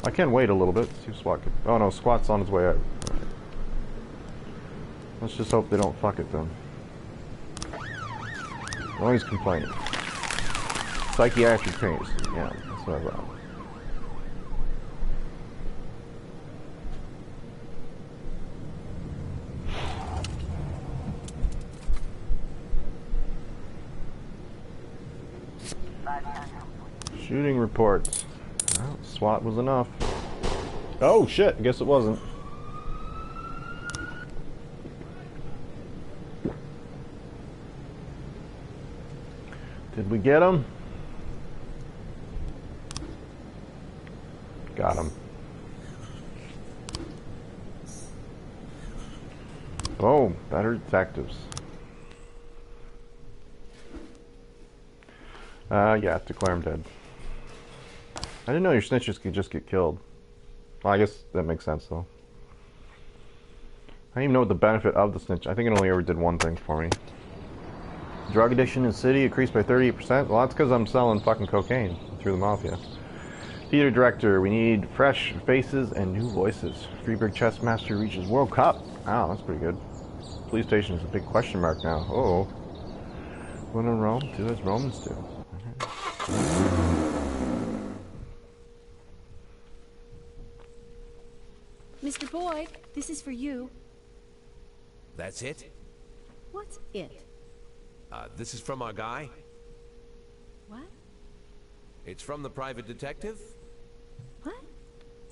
I can wait a little bit. See if SWAT can. Oh no, SWAT's on his way out. Right. Let's just hope they don't fuck it then. Noise complaining. Psychiatric pains. Yeah, that's what I thought. Shooting reports. Well, SWAT was enough. Oh shit, I guess it wasn't. Did we get him? Got him. Boom, better detectives. Yeah, declare him dead. I didn't know your snitches could just get killed. Well, I guess that makes sense, though. I don't even know what the benefit of the snitch. I think it only ever did one thing for me. Drug addiction in the city increased by 38%. Well, that's because I'm selling fucking cocaine through the mafia. Theater director, we need fresh faces and new voices. Freeburg chess master reaches World Cup. Oh, that's pretty good. Police station is a big question mark now. Oh. When in Rome, do as Romans do. Mr. Boyd, this is for you. That's it? What's it? This is from our guy? What? It's from the private detective? What?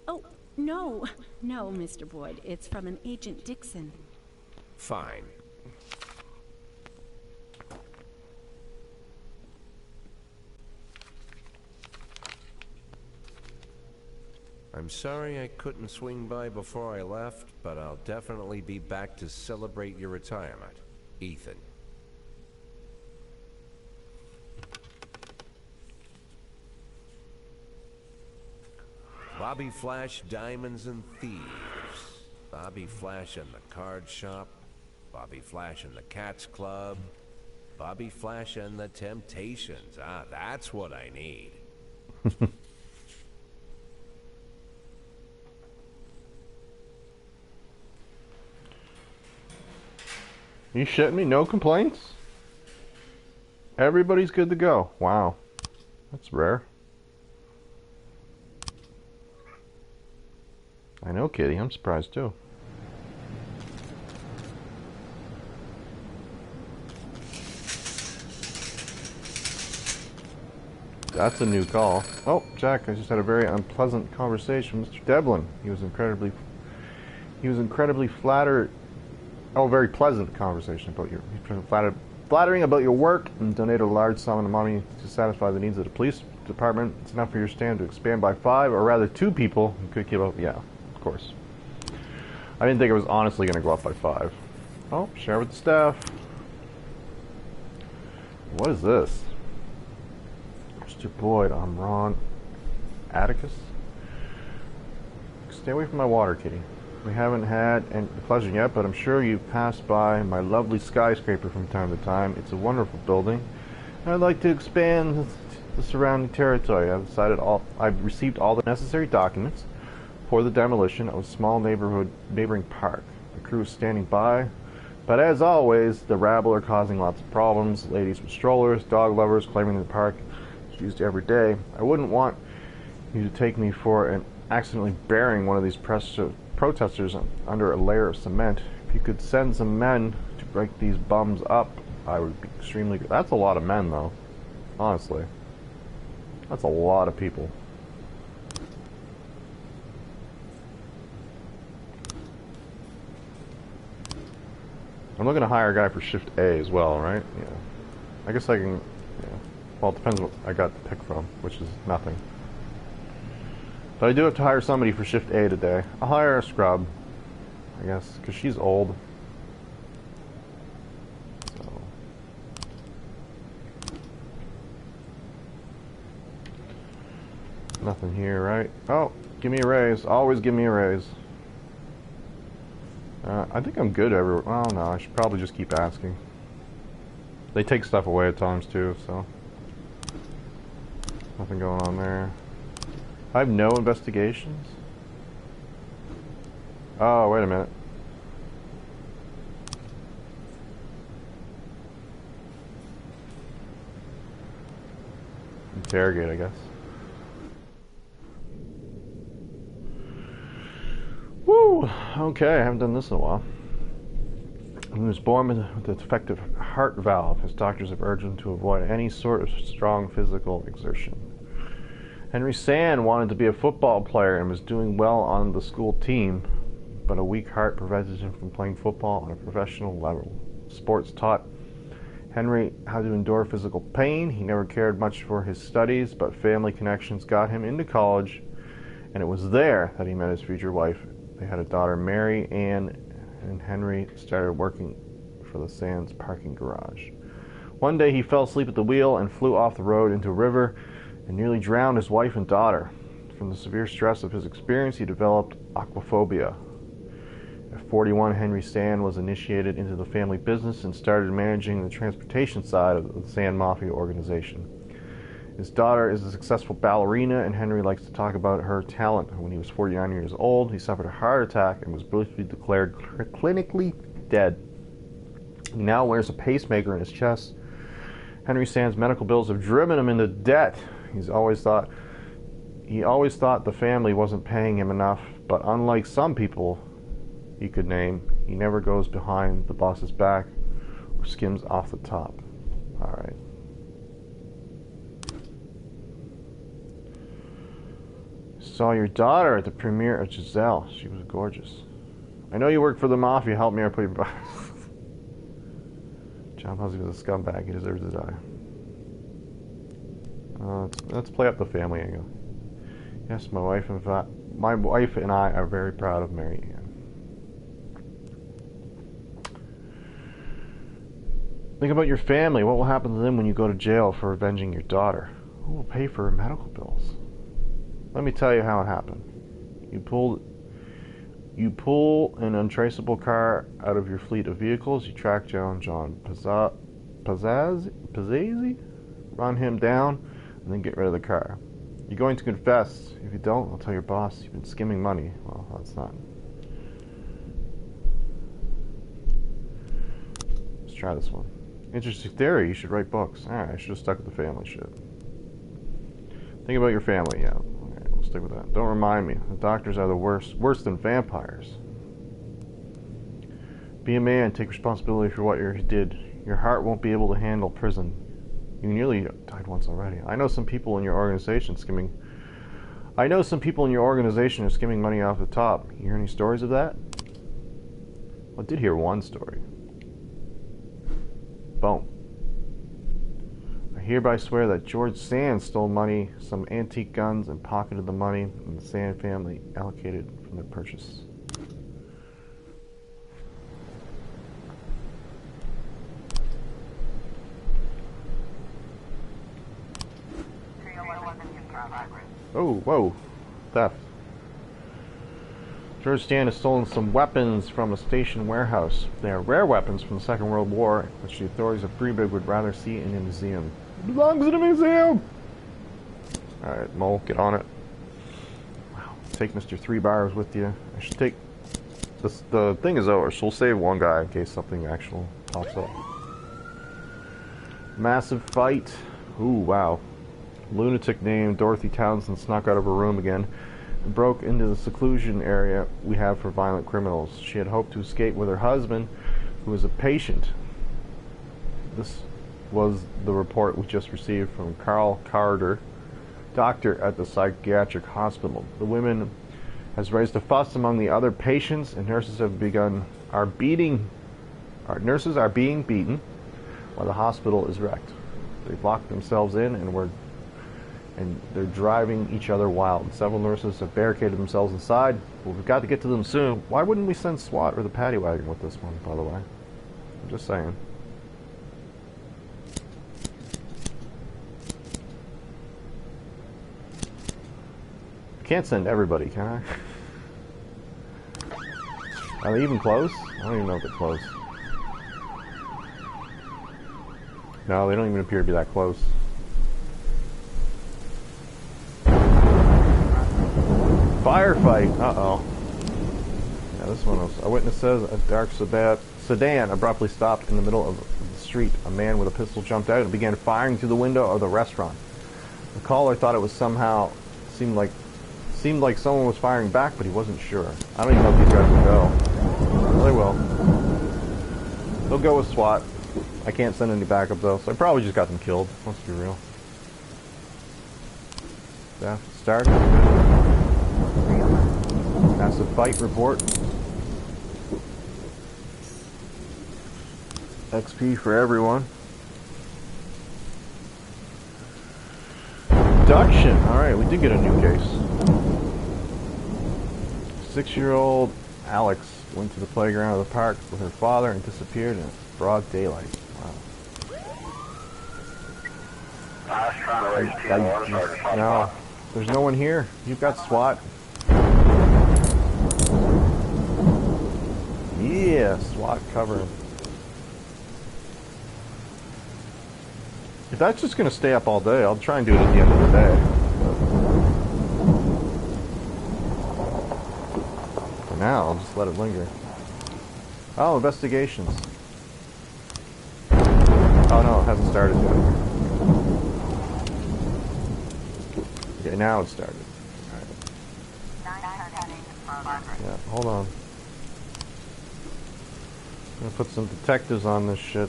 Oh, no. No, Mr. Boyd. It's from an Agent Dixon. Fine. I'm sorry I couldn't swing by before I left, but I'll definitely be back to celebrate your retirement, Ethan. Bobby Flash, Diamonds and Thieves. Bobby Flash and the Card Shop. Bobby Flash and the Cats Club. Bobby Flash and the Temptations. Ah, that's what I need. You shitting me? No complaints? Everybody's good to go. Wow. That's rare. I know, Kitty. I'm surprised too. That's a new call. Oh, Jack, I just had a very unpleasant conversation with Mr. Devlin. He was incredibly flattered. Oh, very pleasant conversation about your. Flattering about your work, and donated a large sum of money to satisfy the needs of the police department. It's enough for your stand to expand by 5, or rather 2 people. You could keep up. Yeah, of course. I didn't think it was honestly going to go up by 5. Oh, share with the staff. What is this? Mr. Boyd, I'm Ron Atticus. Stay away from my water, Kitty. We haven't had the pleasure yet, but I'm sure you've passed by my lovely skyscraper from time to time. It's a wonderful building. I'd like to expand the surrounding territory. I've received all the necessary documents for the demolition of a small neighboring park. The crew is standing by, but as always, the rabble are causing lots of problems. Ladies with strollers, dog lovers claiming the park is used every day. I wouldn't want you to take me for accidentally burying one of these protesters under a layer of cement. If you could send some men to break these bums up, I would be extremely good. That's a lot of men, though. Honestly. That's a lot of people. I'm looking to hire a guy for Shift A as well, right? Yeah. I guess I can... Yeah. Well, it depends what I got to pick from, which is nothing. But I do have to hire somebody for Shift A today. I'll hire a scrub, I guess, because she's old. So. Nothing here, right? Oh, give me a raise. Always give me a raise. I think I'm good everywhere. Oh no, I should probably just keep asking. They take stuff away at times too, so. Nothing going on there. I have no investigations? Oh, wait a minute. Interrogate, I guess. Woo! Okay, I haven't done this in a while. He was born with a defective heart valve. His doctors have urged him to avoid any sort of strong physical exertion. Henry Sand wanted to be a football player and was doing well on the school team, but a weak heart prevented him from playing football on a professional level. Sports taught Henry how to endure physical pain. He never cared much for his studies, but family connections got him into college, and it was there that he met his future wife. They had a daughter, Mary Ann, and Henry started working for the Sands parking garage. One day he fell asleep at the wheel and flew off the road into a river and nearly drowned his wife and daughter. From the severe stress of his experience, he developed aquaphobia. At 41, Henry Sand was initiated into the family business and started managing the transportation side of the Sand Mafia organization. His daughter is a successful ballerina, and Henry likes to talk about her talent. When he was 49 years old, he suffered a heart attack and was briefly declared clinically dead. He now wears a pacemaker in his chest. Henry Sand's medical bills have driven him into debt. He always thought the family wasn't paying him enough, but unlike some people he could name, he never goes behind the boss's back or skims off the top. All right. Saw your daughter at the premiere of Giselle. She was gorgeous. I know you work for the mafia. Help me or put your... John Pussy was a scumbag. He deserves to die. Let's play up the family angle. Yes, my wife and I are very proud of Mary Ann. Think about your family. What will happen to them when you go to jail for avenging your daughter? Who will pay for her medical bills? Let me tell you how it happened. You pull an untraceable car out of your fleet of vehicles. You track down John Pazazzi, run him down, and then get rid of the car. You're going to confess. If you don't, I'll tell your boss you've been skimming money. Well, that's not. Let's try this one. Interesting theory. You should write books. Alright, I should have stuck with the family shit. Think about your family, yeah. Alright, we'll stick with that. Don't remind me. The doctors are the worse than vampires. Be a man. Take responsibility for what you did. Your heart won't be able to handle prison. You nearly died once already. I know some people in your organization are skimming money off the top. You hear any stories of that? Well, I did hear one story. Boom. I hereby swear that George Sand stole money, some antique guns, and pocketed the money, and the Sand family allocated from their purchase. Oh, whoa. Theft. George Sand has stolen some weapons from a station warehouse. They are rare weapons from the Second World War, which the authorities of Freeburg would rather see in a museum. It belongs in a museum! Alright, Mole, get on it. Wow. Take Mr. Three Bars with you. I should take... The thing is over, so we'll save one guy in case something actual pops up. Massive fight. Ooh, wow. Lunatic named Dorothy Townsend snuck out of her room again and broke into the seclusion area we have for violent criminals. She had hoped to escape with her husband, who was a patient. This was the report we just received from Carl Carter, doctor at the psychiatric hospital. The woman has raised a fuss among the other patients, and nurses are being beaten while the hospital is wrecked. They've locked themselves in and they're driving each other wild. Several nurses have barricaded themselves inside. Well, we've got to get to them soon. Why wouldn't we send SWAT or the paddy wagon with this one, by the way? I'm just saying. I can't send everybody, can I? Are they even close? I don't even know if they're close. No, they don't even appear to be that close. Firefight! Uh-oh. Yeah, this one was... A witness says a dark sedan abruptly stopped in the middle of the street. A man with a pistol jumped out and began firing through the window of the restaurant. The caller thought it was seemed like someone was firing back, but he wasn't sure. I don't even know if these guys will go. Well, they will. They'll go with SWAT. I can't send any backup though, so I probably just got them killed. Let's be real. Yeah, start. Massive fight report. XP for everyone. Abduction. Alright, we did get a new case. 6-year-old Alex went to the playground of the park with her father and disappeared in broad daylight. Wow. I was trying to raise T1. No, there's no one here. You've got SWAT. Yeah, SWAT cover. If that's just going to stay up all day, I'll try and do it at the end of the day. But for now, I'll just let it linger. Oh, investigations. Oh no, it hasn't started yet. Okay, now it's started. Yeah, hold on. I'm gonna put some detectives on this shit.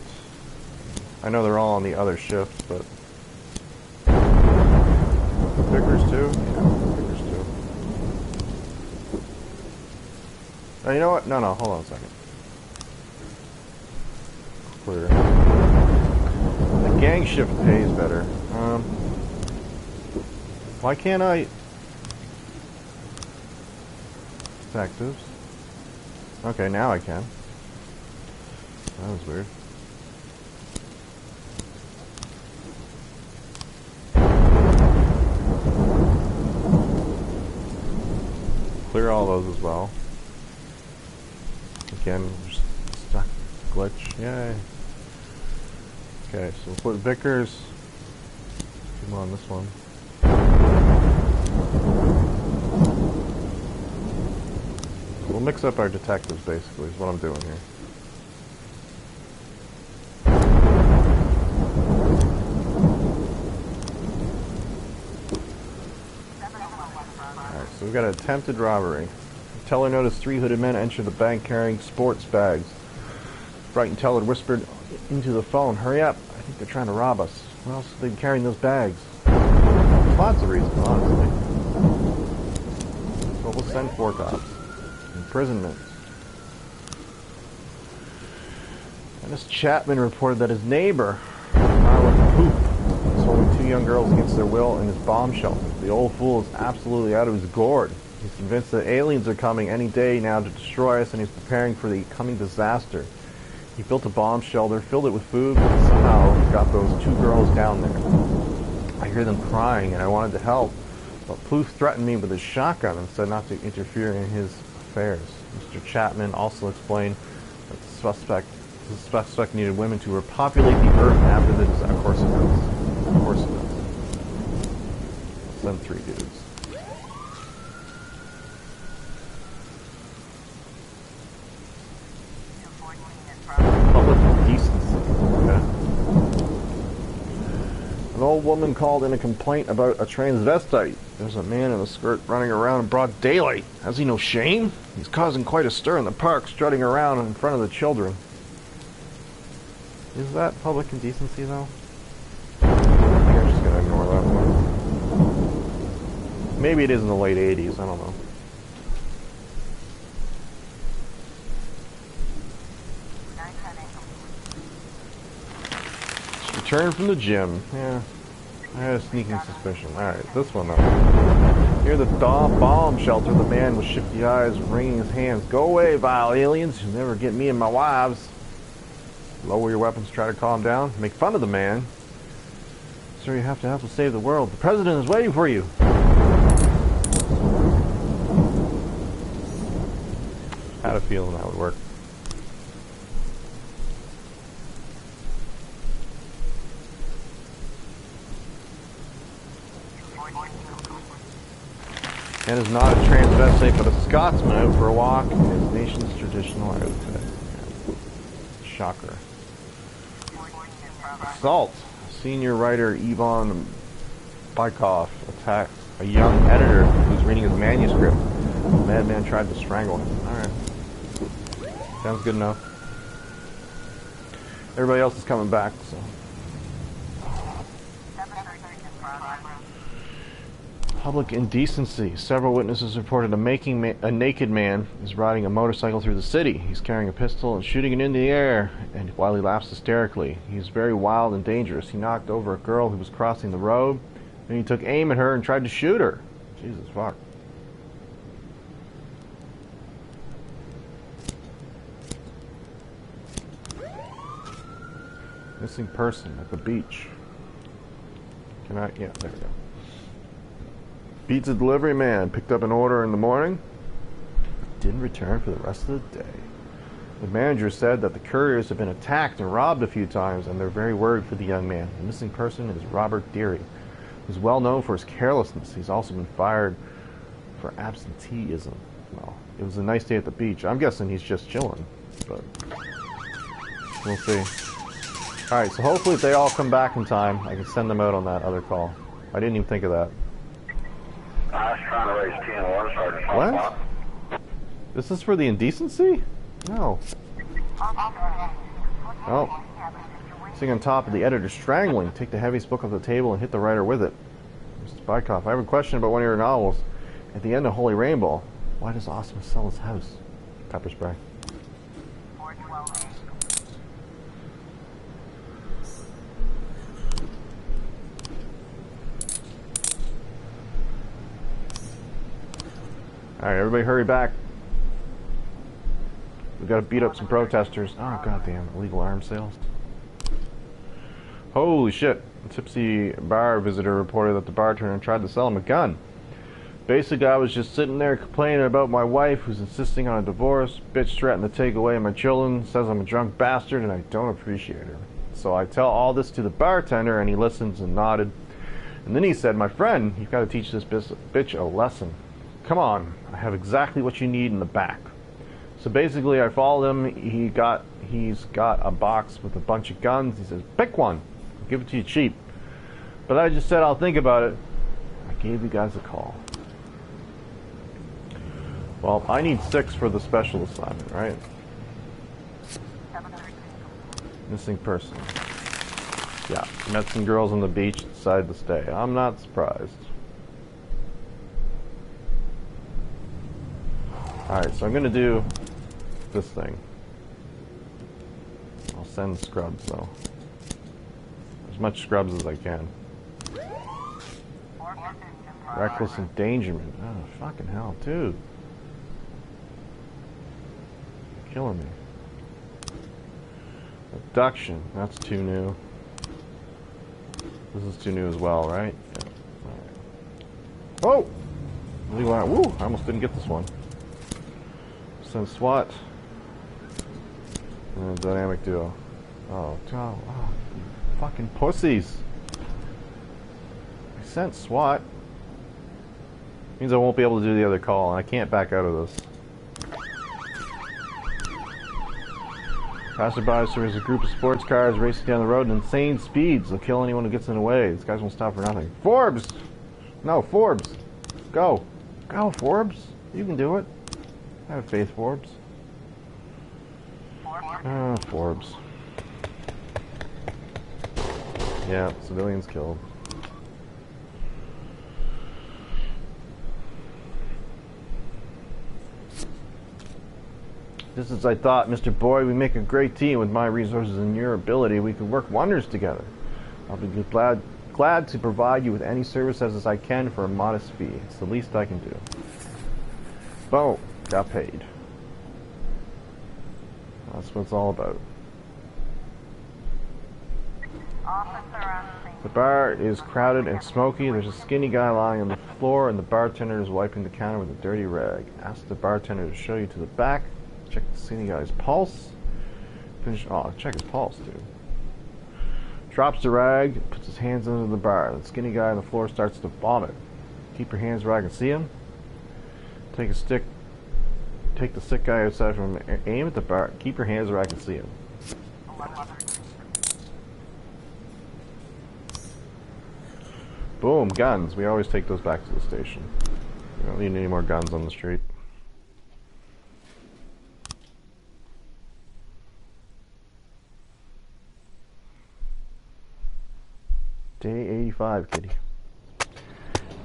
I know they're all on the other shift, but... Vickers too? Yeah, Vickers too. Oh, you know what? No, hold on a second. Clear. The gang shift pays better. Why can't I... Detectives. Okay, now I can. That was weird. Clear all those as well. Again, just stuck glitch. Yay. Okay, so we'll put Vickers. Come on, this one. We'll mix up our detectives, basically, is what I'm doing here. Alright, so we've got an attempted robbery. The teller noticed 3 hooded men enter the bank carrying sports bags. Frightened teller whispered into the phone, "Hurry up, I think they're trying to rob us. What else have they been carrying those bags?" There's lots of reasons, honestly. So we'll send 4 cops. Imprisonment. Dennis Chapman reported that his neighbor, Marlon Poop, is holding 2 young girls against their will in his bomb shelter. The old fool is absolutely out of his gourd. He's convinced that aliens are coming any day now to destroy us, and he's preparing for the coming disaster. He built a bomb shelter, filled it with food, and somehow got those 2 girls down there. I hear them crying, and I wanted to help, but Poof threatened me with his shotgun and said not to interfere in his affairs. Mr. Chapman also explained that the suspect needed women to repopulate the earth after the disaster. Of course he does. Of course he does. Send 3 dudes. Public indecency. Okay. An old woman called in a complaint about a transvestite. There's a man in a skirt running around in broad daylight. Has he no shame? He's causing quite a stir in the park, strutting around in front of the children. Is that public indecency, though? I think I'm just gonna ignore that one. Maybe it is in the late 80s, I don't know. Return from the gym. Yeah. I had a sneaking suspicion. Alright, this one though. Near the bomb shelter, the man with shifty eyes wringing his hands. "Go away, vile aliens. You'll never get me and my wives." Lower your weapons, try to calm down. Make fun of the man. Sir, you have to help us save the world. The president is waiting for you. Had a feeling that would work. And is not a transvestite, but a Scotsman out for a walk in his nation's traditional outfit. Shocker. Assault. Senior writer Yvonne Bykoff attacked a young editor who was reading his manuscript. The madman tried to strangle him. Alright. Sounds good enough. Everybody else is coming back, so... Public indecency. Several witnesses reported a naked man is riding a motorcycle through the city. He's carrying a pistol and shooting it into the air, and while he laughs hysterically. He's very wild and dangerous. He knocked over a girl who was crossing the road, and he took aim at her and tried to shoot her. Jesus fuck. Missing person at the beach. Can I? Yeah, there we go. Pizza delivery man picked up an order in the morning. Didn't return for the rest of the day. The manager said that the couriers have been attacked and robbed a few times, and they're very worried for the young man. The missing person is Robert Deary, who's well known for his carelessness. He's also been fired for absenteeism. Well, it was a nice day at the beach. I'm guessing he's just chilling, but we'll see. Alright, so hopefully if they all come back in time, I can send them out on that other call. I didn't even think of that. I was trying to raise 10-1, Sergeant. What? This is for the indecency? No. Oh. Sitting on top of the editor, strangling. Take the heaviest book off the table and hit the writer with it. Mr. Bykoff, I have a question about one of your novels. At the end of Holy Rainbow, why does Osmo sell his house? Pepper spray. Alright, everybody hurry back. We've got to beat up some protesters. Oh, goddamn. Illegal arms sales. Holy shit. A tipsy bar visitor reported that the bartender tried to sell him a gun. Basically, I was just sitting there complaining about my wife who's insisting on a divorce. Bitch threatened to take away my children. Says I'm a drunk bastard and I don't appreciate her. So I tell all this to the bartender and he listens and nodded. And then he said, my friend, you've got to teach this bitch a lesson. Come on, I have exactly what you need in the back. So basically, I followed him. He's got a box with a bunch of guns. He says, pick one. I'll give it to you cheap. But I just said, I'll think about it. I gave you guys a call. Well, I need 6 for the special assignment, right? Missing person. Yeah, met some girls on the beach, decided to stay. I'm not surprised. Alright, so I'm gonna do this thing. I'll send scrubs though. As much scrubs as I can. Reckless endangerment. Oh, fucking hell, dude. You're killing me. Abduction. That's too new. This is too new as well, right? Yeah. Alright. Whoa! Woo! I almost didn't get this one. Send SWAT. And dynamic duo. Oh, fucking pussies. I sent SWAT. Means I won't be able to do the other call, and I can't back out of this. Passerbys, there's a group of sports cars racing down the road at insane speeds. They'll kill anyone who gets in the way. These guys won't stop for nothing. Forbes! No, Forbes! Go! Go, Forbes! You can do it. I have faith, Forbes. Forbes. Yeah, civilians killed. Just as I thought, Mr. Boyd, we make a great team. With my resources and your ability, we could work wonders together. I'll be glad to provide you with any services as I can for a modest fee. It's the least I can do. Boom. Got paid. That's what it's all about. The bar is crowded and smoky. There's a skinny guy lying on the floor, and the bartender is wiping the counter with a dirty rag. Ask the bartender to show you to the back. Check the skinny guy's pulse. Check his pulse, dude. Drops the rag, puts his hands under the bar. The skinny guy on the floor starts to vomit. Keep your hands where I can see him. Take the sick guy outside from him. Aim at the bar. Keep your hands where I can see him. Boom, guns. We always take those back to the station. We don't need any more guns on the street. Day 85, kitty.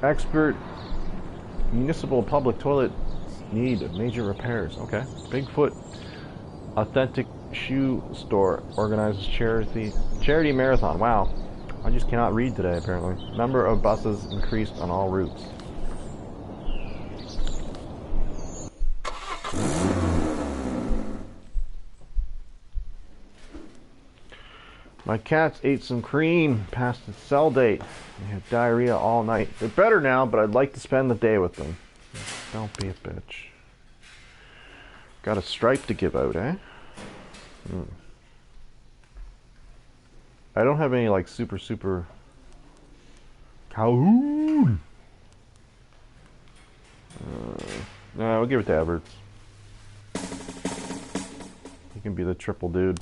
Expert municipal public toilet need major repairs. Okay. Bigfoot Authentic Shoe Store organizes charity marathon. Wow. I just cannot read today, apparently. Number of buses increased on all routes. My cats ate some cream past its sell date. They had diarrhea all night. They're better now, but I'd like to spend the day with them. Don't be a bitch. Got a stripe to give out, eh? I don't have any like super Calhoun. No, we'll give it to Everts. He can be the triple dude.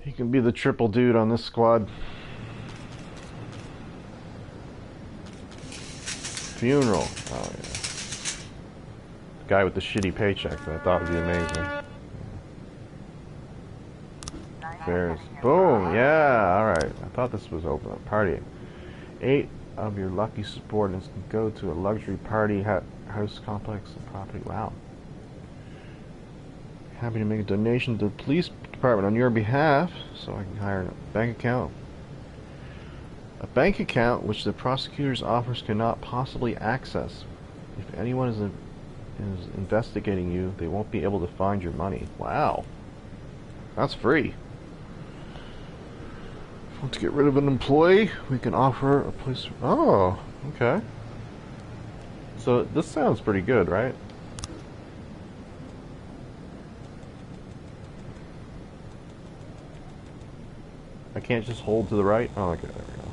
He can be the triple dude on this squad. Funeral. Oh yeah. The guy with the shitty paycheck that I thought would be amazing. Bears. Boom. Yeah. All right. I thought this was open. Party. 8 of your lucky subordinates can go to a luxury party house complex and property. Wow. Happy to make a donation to the police department on your behalf, so I can hire a bank account. A bank account which the prosecutor's office cannot possibly access. If anyone is investigating you, they won't be able to find your money. Wow. That's free. To get rid of an employee, we can offer a place. Oh, okay. So this sounds pretty good, right? I can't just hold to the right? Oh, okay, there we go.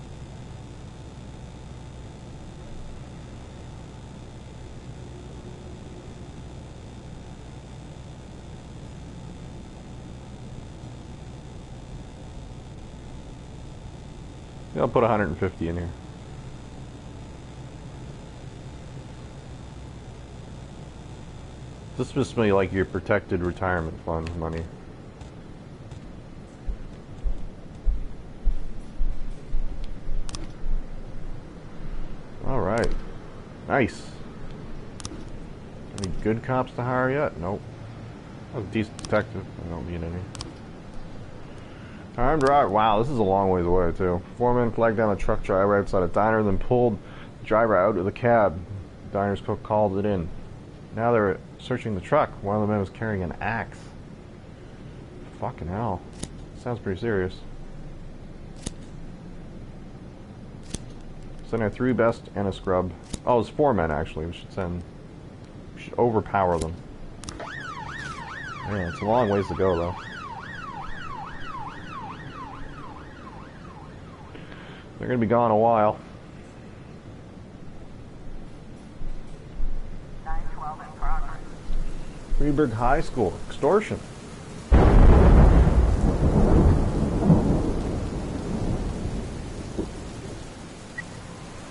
I'll put 150 in here. This must be like your protected retirement fund money. Alright. Nice. Any good cops to hire yet? Nope. I was a decent detective. I don't need any. Armed robber. Wow, this is a long ways away, too. 4 men flagged down a truck driver outside a diner, then pulled the driver out of the cab. The diner's cook called it in. Now they're searching the truck. One of the men was carrying an axe. Fucking hell. Sounds pretty serious. Send our 3 best and a scrub. Oh, it's 4 men, actually. We should overpower them. Yeah, it's a long ways to go, though. They're going to be gone a while. 912 in progress. Freeburg High School. Extortion.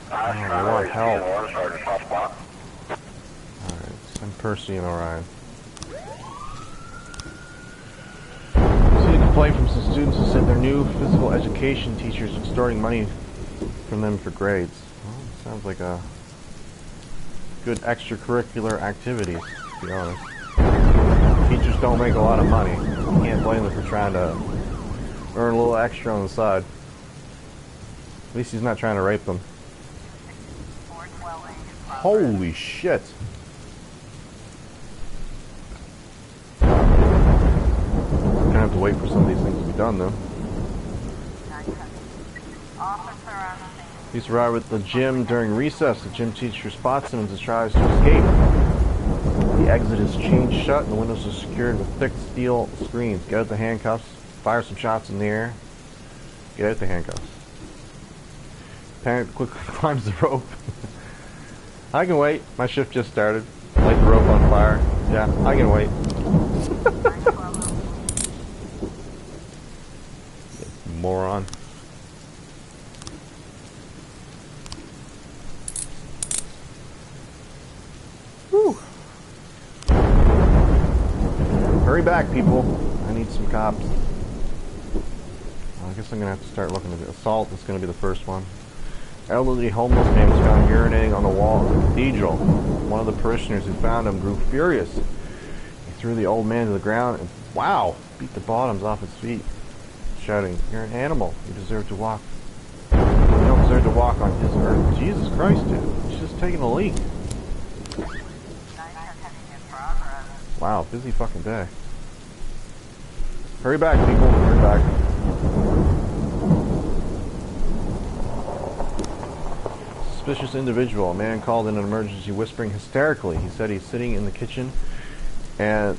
I want help. Alright, send Percy and Orion. Complaint from some students who said their new physical education teachers are extorting money from them for grades. Well, sounds like a good extracurricular activity, to be honest. Teachers don't make a lot of money. You can't blame them for trying to earn a little extra on the side. At least he's not trying to rape them. Holy shit! Gonna have to wait for some of these things to be done, though. He's arrived at the gym during recess. The gym teacher spots him and tries to escape. The exit is chained shut and the windows are secured with thick steel screens. Get out the handcuffs. Fire some shots in the air. Get out the handcuffs. Panic quickly climbs the rope. I can wait. My shift just started. Light the rope on fire. Yeah, I can wait. Moron. Whew. Hurry back, people. I need some cops. I guess I'm gonna have to start looking at the assault. It's gonna be the first one. Elderly homeless man was found urinating on the wall of the cathedral. One of the parishioners who found him grew furious. He threw the old man to the ground and, wow, beat the bottoms off his feet, shouting, "You're an animal. You deserve to walk. You don't deserve to walk on his earth." Jesus Christ, dude. He's just taking a leak. Wow, busy fucking day. Hurry back, people. Hurry back. suspicious individual. A man called in an emergency whispering hysterically. He said he's sitting in the kitchen and...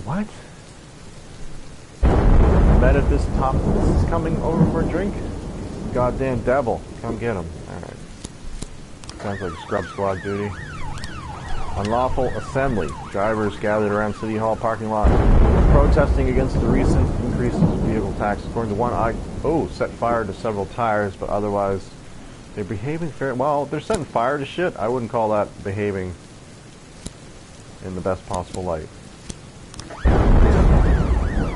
What? Met at this top. This is coming over for a drink? Goddamn devil. Come get him. Alright. Sounds like scrub squad duty. Unlawful assembly. Drivers gathered around City Hall parking lot protesting against the recent increases in vehicle tax. According to one, set fire to several tires, but otherwise they're behaving fair. Well, they're setting fire to shit. I wouldn't call that behaving in the best possible light.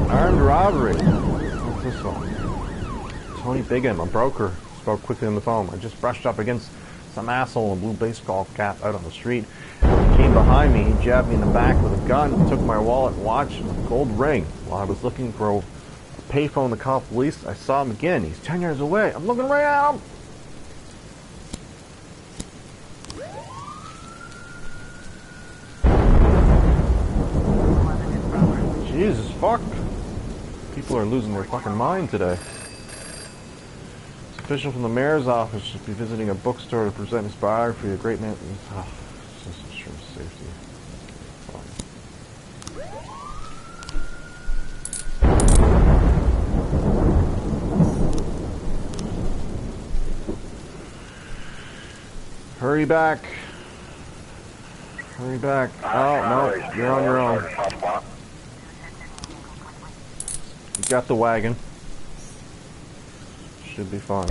Armed robbery. What's this one? Tony Bigham, a broker, spoke quickly on the phone. I just brushed up against some asshole in a blue baseball cap out on the street. He came behind me, he jabbed me in the back with a gun, took my wallet, watch, and a gold ring. While I was looking for a payphone to call police, I saw him again. He's 10 yards away. I'm looking right at him. Jesus fuck. People are losing their fucking mind today. This official from the mayor's office should be visiting a bookstore to present his biography. A great man. Oh, this is extreme safety. Hurry back. Hurry back. Oh, no. You're on your own. You got the wagon. Should be fine.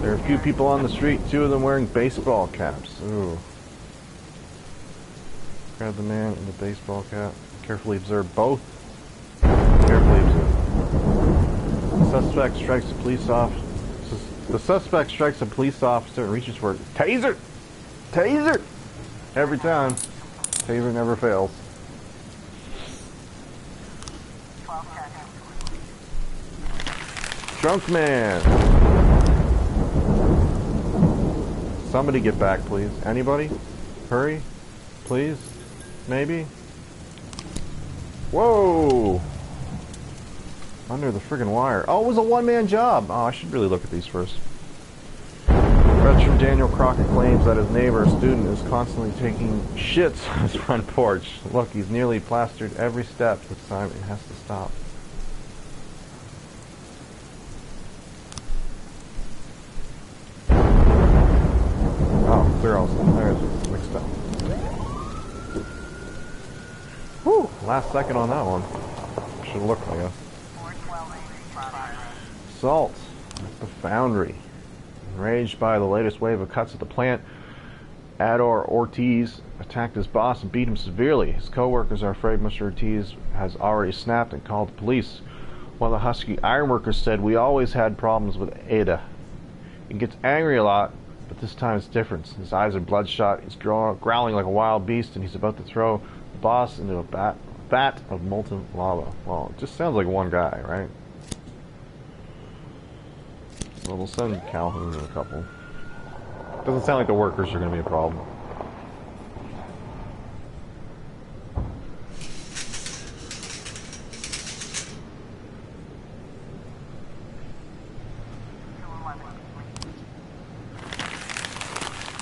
There are a few people on the street, 2 of them wearing baseball caps. Ooh. Grab the man in the baseball cap. Carefully observe both. Carefully observe. The suspect strikes a police officer. The suspect strikes a police officer and reaches for it. Taser! Taser! Every time. Taser never fails. Drunk man! Somebody get back, please. Anybody? Hurry? Please? Maybe? Whoa! Under the friggin' wire. Oh, it was a one-man job! Oh, I should really look at these first. Veteran Daniel Crockett claims that his neighbor, a student, is constantly taking shits on his front porch. Look, he's nearly plastered every step. This time it has to stop. Oh, clear also. There's it. Mixed up. Whew! Last second on that one. Should have looked, I guess. Assault at the foundry. Enraged by the latest wave of cuts at the plant, Ador Ortiz attacked his boss and beat him severely. His co-workers are afraid Mr. Ortiz has already snapped and called the police. One of the husky ironworkers said, "We always had problems with Ada. He gets angry a lot, but this time it's different. His eyes are bloodshot, he's growling like a wild beast, and he's about to throw the boss into a vat of molten lava." Well, it just sounds like one guy, right? Well, we'll send Calhoun and a couple. Doesn't sound like the workers are going to be a problem.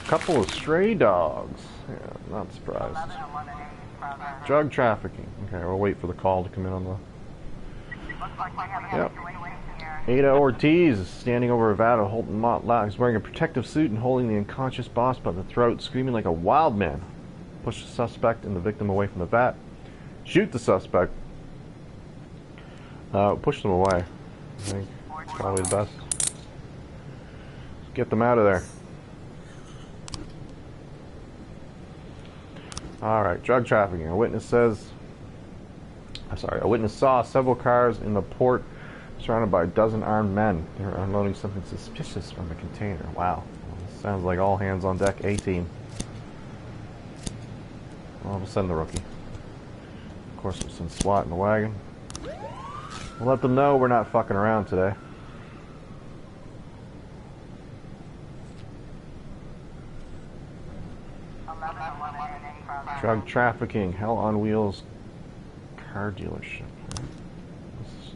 Couple of stray dogs. Yeah, not surprised. Drug trafficking. Okay, we'll wait for the call to come in on the... Yep. Ada Ortiz is standing over a vat of Holton Mott Loud. He's wearing a protective suit and holding the unconscious boss by the throat, screaming like a wild man. Push the suspect and the victim away from the vat. Shoot the suspect. Push them away. I think it's probably the best. Get them out of there. Alright, drug trafficking. A witness saw several cars in the port surrounded by a dozen armed men. They were unloading something suspicious from a container. Wow. Well, sounds like all hands on deck A-team. Well, we'll send the rookie. Of course, we'll send SWAT in the wagon. We'll let them know we're not fucking around today. Drug trafficking, Hell on Wheels car dealership.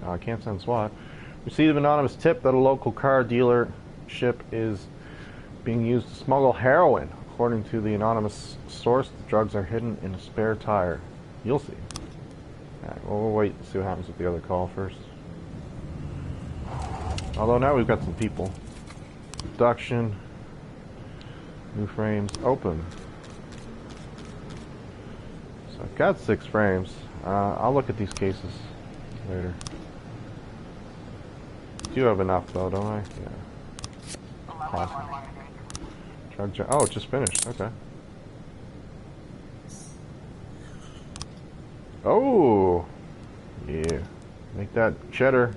I can't send SWAT. Received an anonymous tip that a local car dealership is being used to smuggle heroin. According to the anonymous source, the drugs are hidden in a spare tire. You'll see. Alright, well, we'll wait and see what happens with the other call first. Although now we've got some people. Abduction. New frames. Open. So I've got 6 frames. I'll look at these cases later. Do have enough though, don't I? Yeah. Awesome. Oh, it just finished. Okay. Oh! Yeah. Make that cheddar.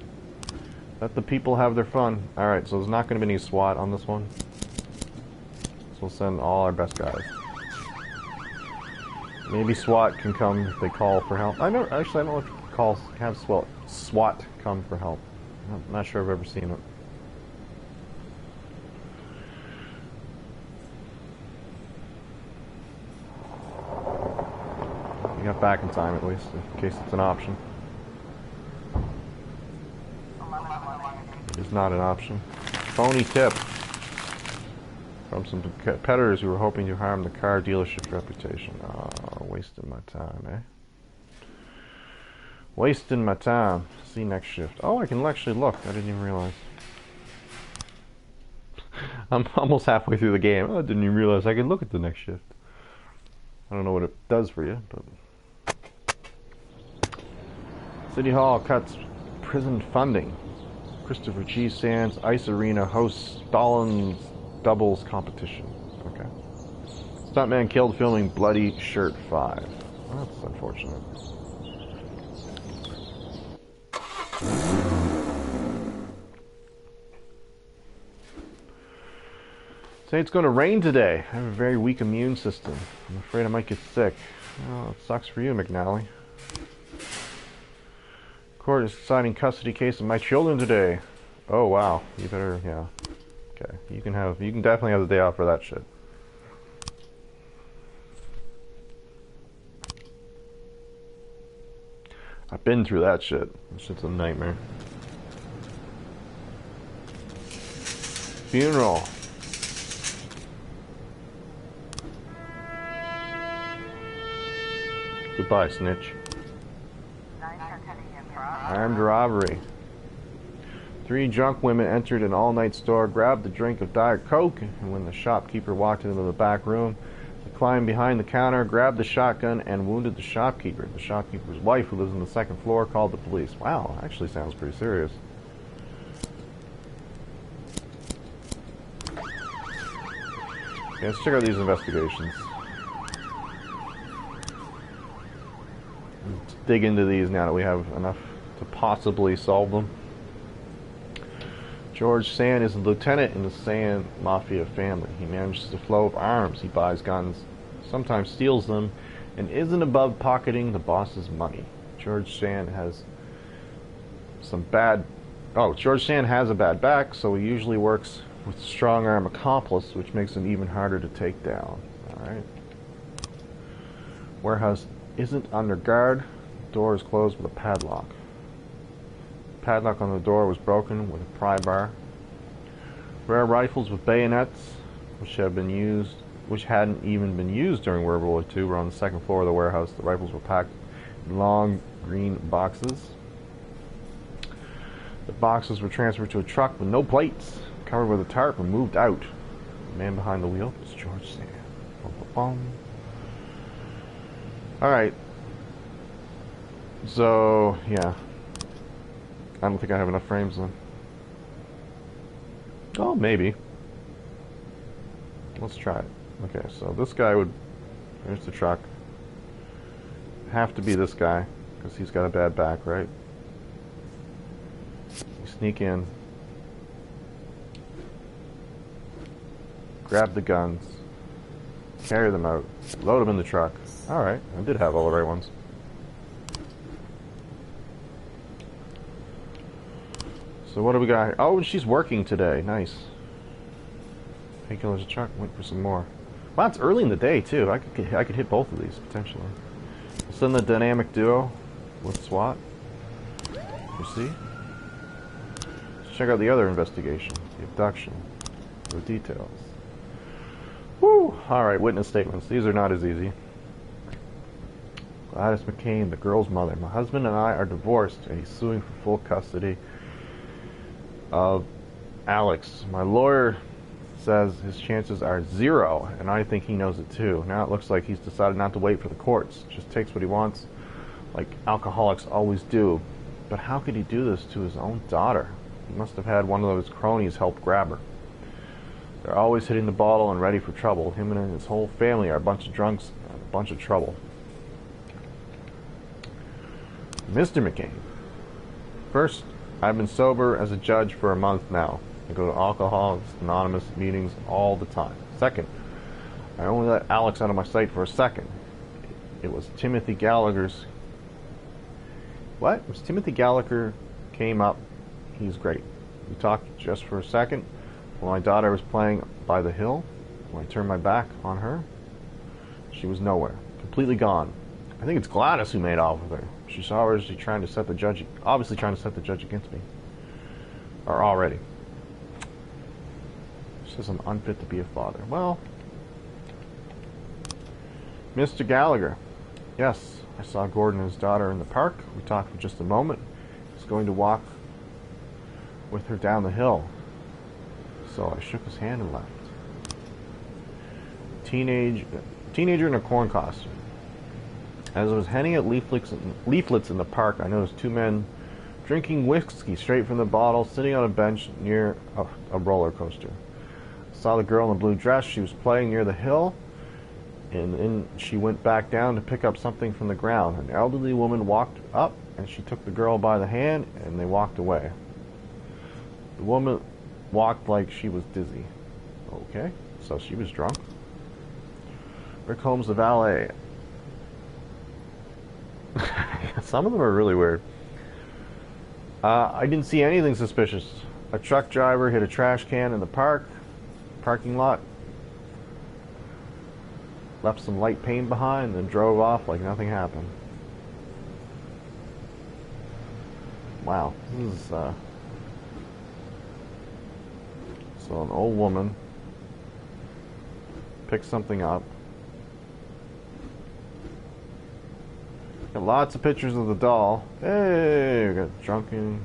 Let the people have their fun. Alright, so there's not going to be any SWAT on this one. So we'll send all our best guys. Maybe SWAT can come if they call for help. I don't know if have SWAT come for help. I'm not sure I've ever seen it. You got back in time at least, in case it's an option. It is not an option. Phony tip from some competitors who were hoping to harm the car dealership's reputation. Oh, wasting my time, eh? Wasting my time. See next shift. Oh, I can actually look. I didn't even realize. I'm almost halfway through the game. Oh, I didn't even realize I can look at the next shift. I don't know what it does for you, but... City Hall cuts prison funding. Christopher G. Sands Ice Arena hosts Stalin's doubles competition. Okay. Stuntman killed filming Bloody Shirt 5. Well, that's unfortunate. Say it's going to rain today. I have a very weak immune system. I'm afraid I might get sick. Well, it sucks for you, McNally. Court is deciding custody case of my children today. Oh wow, you better, yeah. Okay, you can definitely have the day off for that shit. I've been through that shit. That shit's a nightmare. Funeral. Goodbye, snitch. Armed robbery. 3 drunk women entered an all-night store, grabbed a drink of Diet Coke, and when the shopkeeper walked into the back room, they climbed behind the counter, grabbed the shotgun, and wounded the shopkeeper. The shopkeeper's wife, who lives on the 2nd floor, called the police. Wow, actually sounds pretty serious. Okay, let's check out these investigations. Let's dig into these now that we have enough to possibly solve them. George Sand is a lieutenant in the Sand Mafia family. He manages the flow of arms. He buys guns, sometimes steals them, and isn't above pocketing the boss's money. George Sand has a bad back, so he usually works with a strong arm accomplice, which makes him even harder to take down. Alright. Warehouse isn't under guard. Door is closed with a padlock. Padlock on the door was broken with a pry bar. Rare rifles with bayonets, which hadn't even been used during World War II, were on the 2nd floor of the warehouse. The rifles were packed in long green boxes. The boxes were transferred to a truck with no plates, covered with a tarp, and moved out. The man behind the wheel is George Sand. Boom, boom, boom. Alright. So, yeah. I don't think I have enough frames then. Oh, maybe. Let's try it. Okay, so this guy would... There's the truck. Have to be this guy, because he's got a bad back, right? You sneak in. Grab the guns. Carry them out. Load them in the truck. Alright, I did have all the right ones. So what do we got here? Oh, she's working today. Nice. Painkillers a truck. Went for some more. Wow, it's early in the day too. I could hit both of these potentially. We'll send the dynamic duo with SWAT. You see? check out the other investigation, the abduction, the details. Woo! Alright, witness statements. These are not as easy. Gladys McCain, the girl's mother. My husband and I are divorced, and he's suing for full custody of Alex. My lawyer says his chances are 0, and I think he knows it too. Now it looks like he's decided not to wait for the courts. Just takes what he wants, like alcoholics always do. But how could he do this to his own daughter? He must have had one of those cronies help grab her. They're always hitting the bottle and ready for trouble. Him and his whole family are a bunch of drunks and a bunch of trouble. Mr. McCain. First, I've been sober as a judge for a month now. I go to Alcoholics Anonymous meetings all the time. Second, I only let Alex out of my sight for a second. It was Timothy Gallagher's... What? It was Timothy Gallagher came up. He's great. We talked just for a second while my daughter was playing by the hill. When I turned my back on her, she was nowhere. Completely gone. I think it's Gladys who made off with her. She saw her as she trying to set the judge... Obviously trying to set the judge against me. Or already. She says I'm unfit to be a father. Well... Mr. Gallagher. Yes, I saw Gordon and his daughter in the park. We talked for just a moment. He's going to walk with her down the hill. So I shook his hand and left. Teenager in a corn costume. As I was handing out leaflets in the park, I noticed two men drinking whiskey straight from the bottle, sitting on a bench near a roller coaster. I saw the girl in the blue dress. She was playing near the hill, and then she went back down to pick up something from the ground. An elderly woman walked up, and she took the girl by the hand, and they walked away. The woman walked like she was dizzy. Okay, so she was drunk. Rick Holmes, the valet. Some of them are really weird. I didn't see anything suspicious. A truck driver hit a trash can in the parking lot, left some light paint behind, then drove off like nothing happened. Wow, this is so an old woman picked something up. Got lots of pictures of the doll. Hey, we got drunken.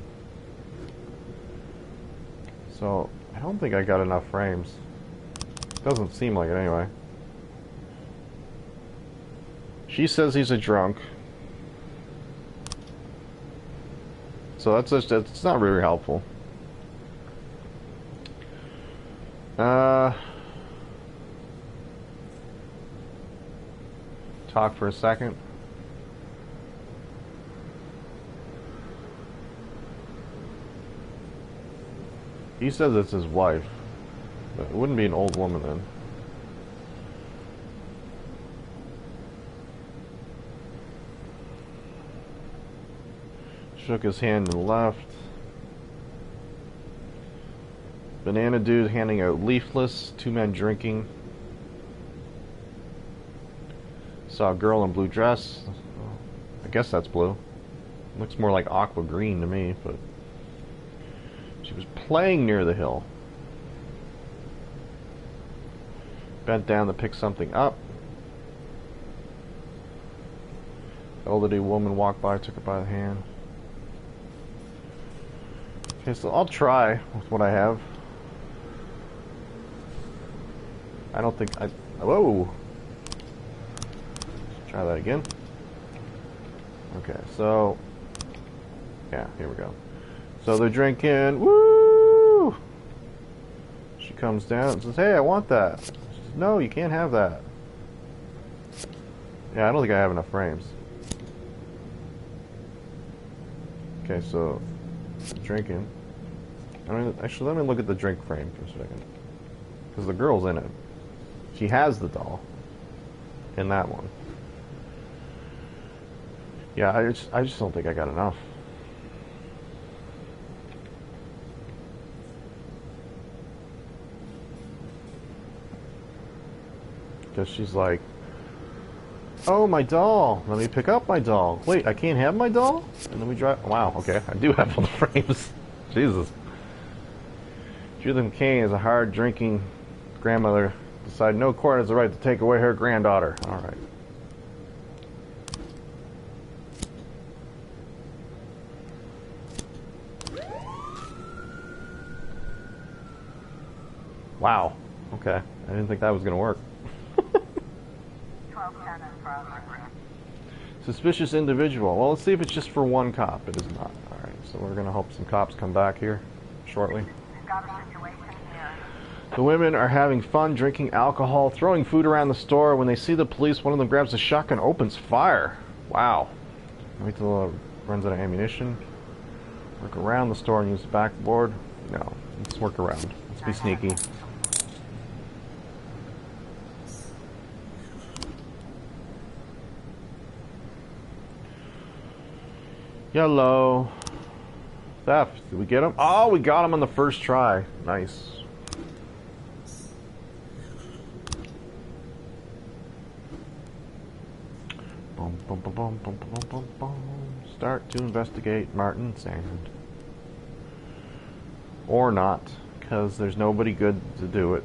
So I don't think I got enough frames. Doesn't seem like it anyway. She says he's a drunk. So that's not really helpful. Talk for a second. He says it's his wife, but it wouldn't be an old woman then. Shook his hand and left. Banana dude handing out leaflets. Two men drinking. Saw a girl in blue dress. I guess that's blue. Looks more like aqua green to me, but she was playing near the hill. Bent down to pick something up. The elderly woman walked by, took her by the hand. Okay, so I'll try with what I have. I don't think I... Whoa! Let's try that again. Okay, so... Yeah, here we go. So they're drinking. Woo! She comes down and says, hey, I want that. She says, no, you can't have that. Yeah, I don't think I have enough frames. Okay, so drinking. Actually, let me look at the drink frame for a second. Because the girl's in it. She has the doll. In that one. Yeah, I just don't think I got enough. Because she's like, oh, my doll. Let me pick up my doll. Wait, I can't have my doll? And then we drive. Wow, okay. I do have all the frames. Jesus. Judith McCain is a hard-drinking grandmother. Decided no court has the right to take away her granddaughter. All right. Wow. Okay. I didn't think that was going to work. 1210 in progress. Suspicious individual. Well, let's see if it's just for one cop. It is not. All right. So we're going to hope some cops come back here shortly. We've got a situation here. The women are having fun drinking alcohol, throwing food around the store. When they see the police, one of them grabs a shotgun, opens fire. Wow. Wait till it runs out of ammunition. Work around the store and use the backboard. No. Let's work around. Let's be sneaky. Yellow. Theft. Did we get him? Oh, we got him on the first try. Nice. Boom, boom, boom, boom, boom, boom, boom, boom. Start to investigate Martin Sand. Or not, because there's nobody good to do it.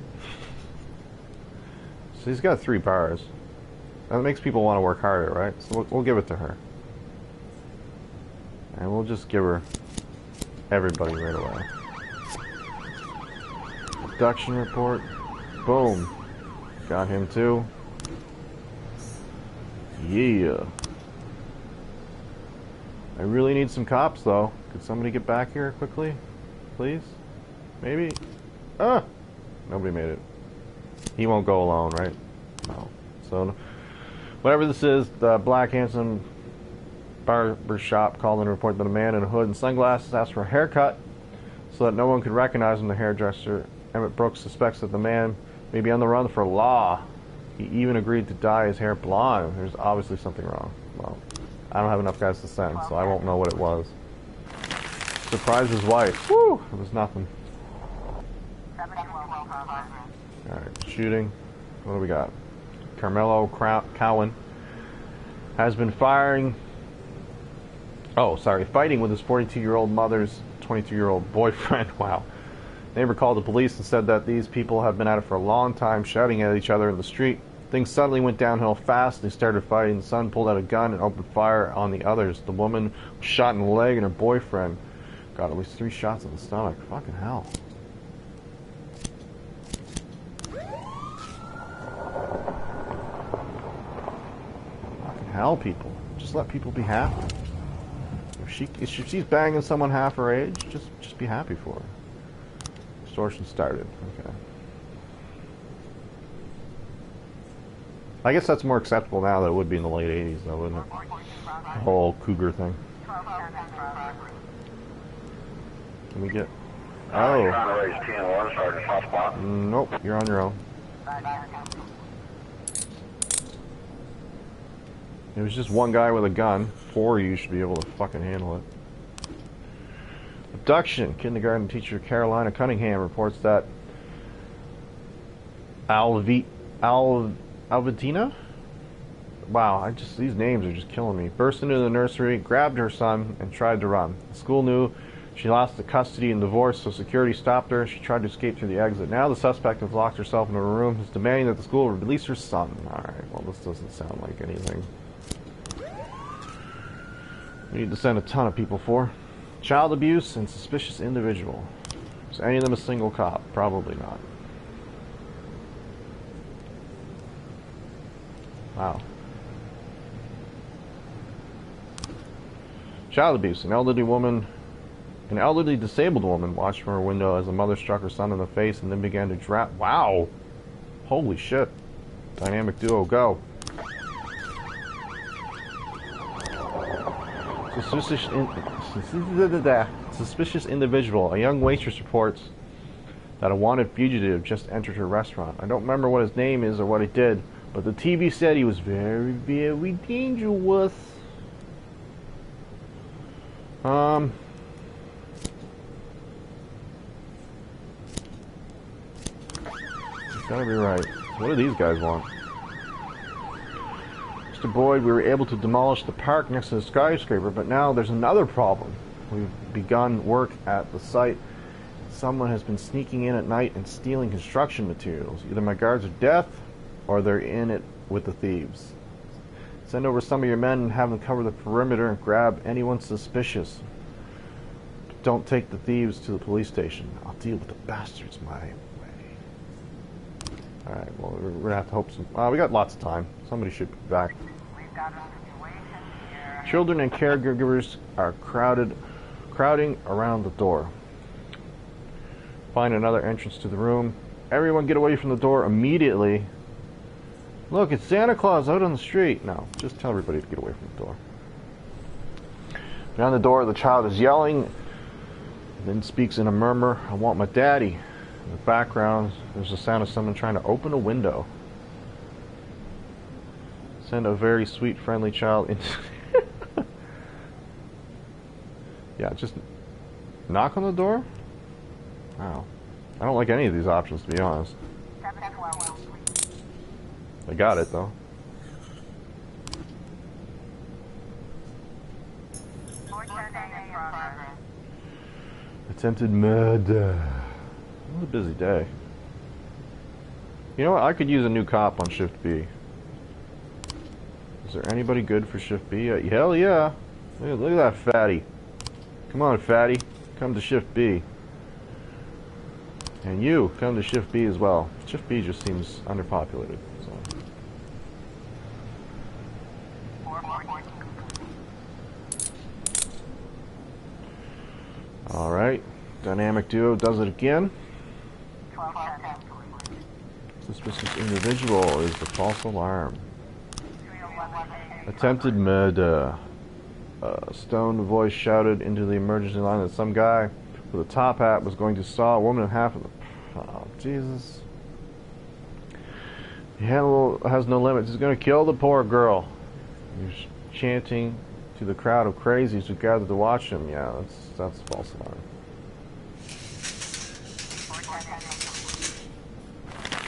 So he's got 3 bars. That makes people want to work harder, right? So we'll give it to her. And we'll just give her everybody right away. Abduction report. Boom. Got him too. Yeah. I really need some cops though. Could somebody get back here quickly? Please? Maybe? Ah! Nobody made it. He won't go alone, right? No. So, whatever this is, the black handsome barber shop called and reported that a man in a hood and sunglasses asked for a haircut so that no one could recognize him. The hairdresser, Emmett Brooks, suspects that the man may be on the run for law. He even agreed to dye his hair blonde. There's obviously something wrong. Well, I don't have enough guys to send, so I won't know what it was. Surprised his wife. Woo! It was nothing. 712 in progress. Alright, shooting. What do we got? Carmelo Cowan has been fighting with his 42-year-old mother's 22-year-old boyfriend. Wow. Neighbor called the police and said that these people have been at it for a long time, shouting at each other in the street. Things suddenly went downhill fast. They started fighting. The son pulled out a gun and opened fire on the others. The woman was shot in the leg, and her boyfriend got at least 3 shots in the stomach. Fucking hell. Fucking hell, people. Just let people be happy. If she's banging someone half her age, just be happy for her. Extortion started. Okay. I guess that's more acceptable now than it would be in the late 80s, though, wouldn't it? The whole cougar thing. 1210 in progress. Can we get... Trying Oh. to raise 10-1, Sergeant Hotspot. Nope, you're on your own. It was just one guy with a gun. 4 of you should be able to fucking handle it. Abduction. Kindergarten teacher Carolina Cunningham reports that Alvatina? Wow, these names are just killing me. Burst into the nursery, grabbed her son, and tried to run. The school knew she lost the custody and divorce, so security stopped her. She tried to escape through the exit. Now the suspect has locked herself in her room, is demanding that the school release her son. Alright, well, this doesn't sound like anything we need to send a ton of people for. Child abuse and suspicious individual. Is any of them a single cop? Probably not. Wow. Child abuse. An elderly disabled woman watched from her window as a mother struck her son in the face and then began to drown. Wow. Holy shit. Dynamic duo, go. Suspicious individual. A young waitress reports that a wanted fugitive just entered her restaurant. I don't remember what his name is or what he did, but the TV said he was very, very dangerous. It's gotta be right. What do these guys want? Mr. Boyd, we were able to demolish the park next to the skyscraper, but now there's another problem. We've begun work at the site, Someone has been sneaking in at night and stealing construction materials. Either my guards are deaf, or they're in it with the thieves. Send over some of your men and have them cover the perimeter and grab anyone suspicious. But don't take the thieves to the police station. I'll deal with the bastards my way. Alright, well, we're gonna have to hope some... we got lots of time. Somebody should be back. We've got a situation here. Children and caregivers are crowding around the door. Find another entrance to the room. Everyone get away from the door immediately. Look, it's Santa Claus out on the street. No, just tell everybody to get away from the door. Behind the door, the child is yelling, then speaks in a murmur, I want my daddy. In the background, there's the sound of someone trying to open a window. Send a very sweet, friendly child into... Yeah, just knock on the door? Wow. I don't like any of these options, to be honest. I got it, though. Attempted murder. What a busy day. You know what? I could use a new cop on Shift B. Is there anybody good for Shift B? Hell yeah. Look at that fatty. Come on, fatty. Come to Shift B. And you, come to Shift B as well. Shift B just seems underpopulated. So. Alright. Dynamic duo does it again. Suspicious individual is the false alarm. Attempted murder. A stoned voice shouted into the emergency line that some guy with a top hat was going to saw a woman in half. Oh, Jesus. The animal has no limits. He's going to kill the poor girl. He's chanting to the crowd of crazies who gathered to watch him. Yeah, that's false alarm.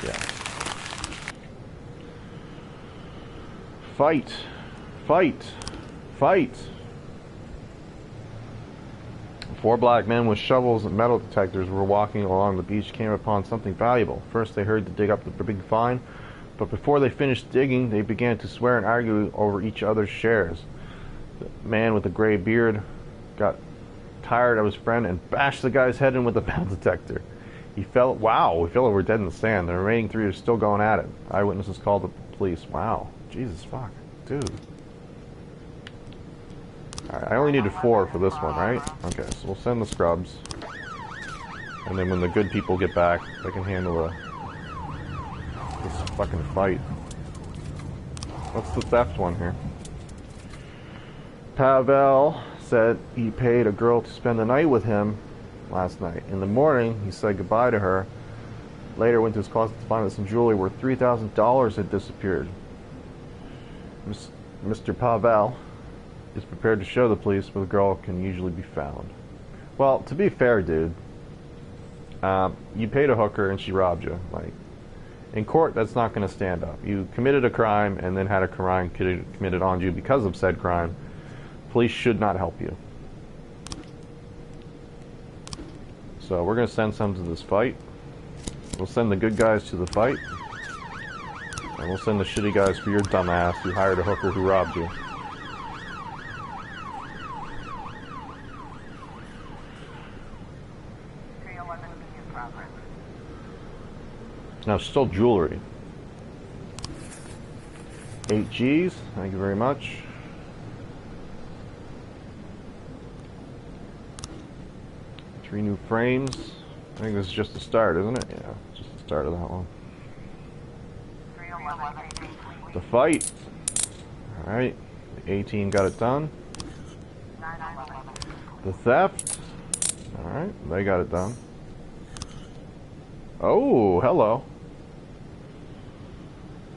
Yeah. Fight. Fight. Fight. 4 black men with shovels and metal detectors were walking along the beach, came upon something valuable. First they hurried to dig up the big find, but before they finished digging, they began to swear and argue over each other's shares. The man with the gray beard got tired of his friend and bashed the guy's head in with the metal detector. He fell over dead in the sand. The remaining 3 are still going at it. Eyewitnesses called the police. Wow. Jesus fuck. Dude. Alright, I only needed 4 for this one, right? Okay, so we'll send the scrubs. And then when the good people get back, they can handle this fucking fight. What's the theft one here? Pavel said he paid a girl to spend the night with him last night. In the morning, he said goodbye to her. Later went to his closet to find that some jewelry worth $3,000 had disappeared. Mr. Pavel is prepared to show the police where the girl can usually be found. Well, to be fair, dude, you paid a hooker and she robbed you. Like, in court, that's not going to stand up. You committed a crime and then had a crime committed on you because of said crime. Police should not help you. So we're going to send some to this fight. We'll send the good guys to the fight. And we'll send the shitty guys for your dumb ass who hired a hooker who robbed you. Now, still jewelry. 8 G's, thank you very much. Three new frames. I think this is just the start, isn't it? Yeah, just the start of that one. The fight. Alright, the 18 got it done. The theft. Alright, they got it done. Oh, hello.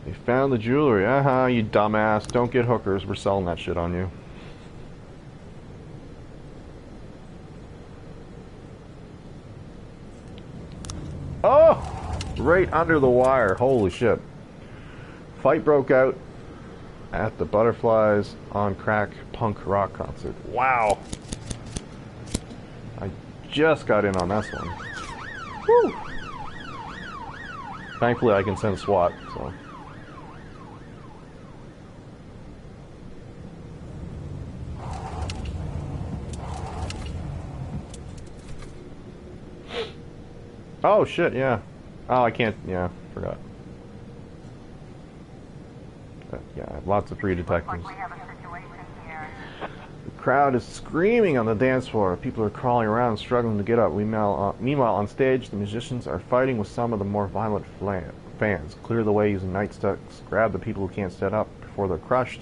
They found the jewelry. You dumbass. Don't get hookers. We're selling that shit on you. Oh! Right under the wire. Holy shit. Fight broke out at the Butterflies on Crack punk rock concert. Wow. I just got in on this one. Woo! Thankfully, I can send SWAT, so. Oh, shit, yeah. Oh, I can't, yeah, forgot. Yeah, I have lots of free detectives. We have a situation here. The crowd is screaming on the dance floor. People are crawling around, struggling to get up. Meanwhile, on stage, the musicians are fighting with some of the more violent fans. Clear the way using nightsticks. Grab the people who can't stand up before they're crushed.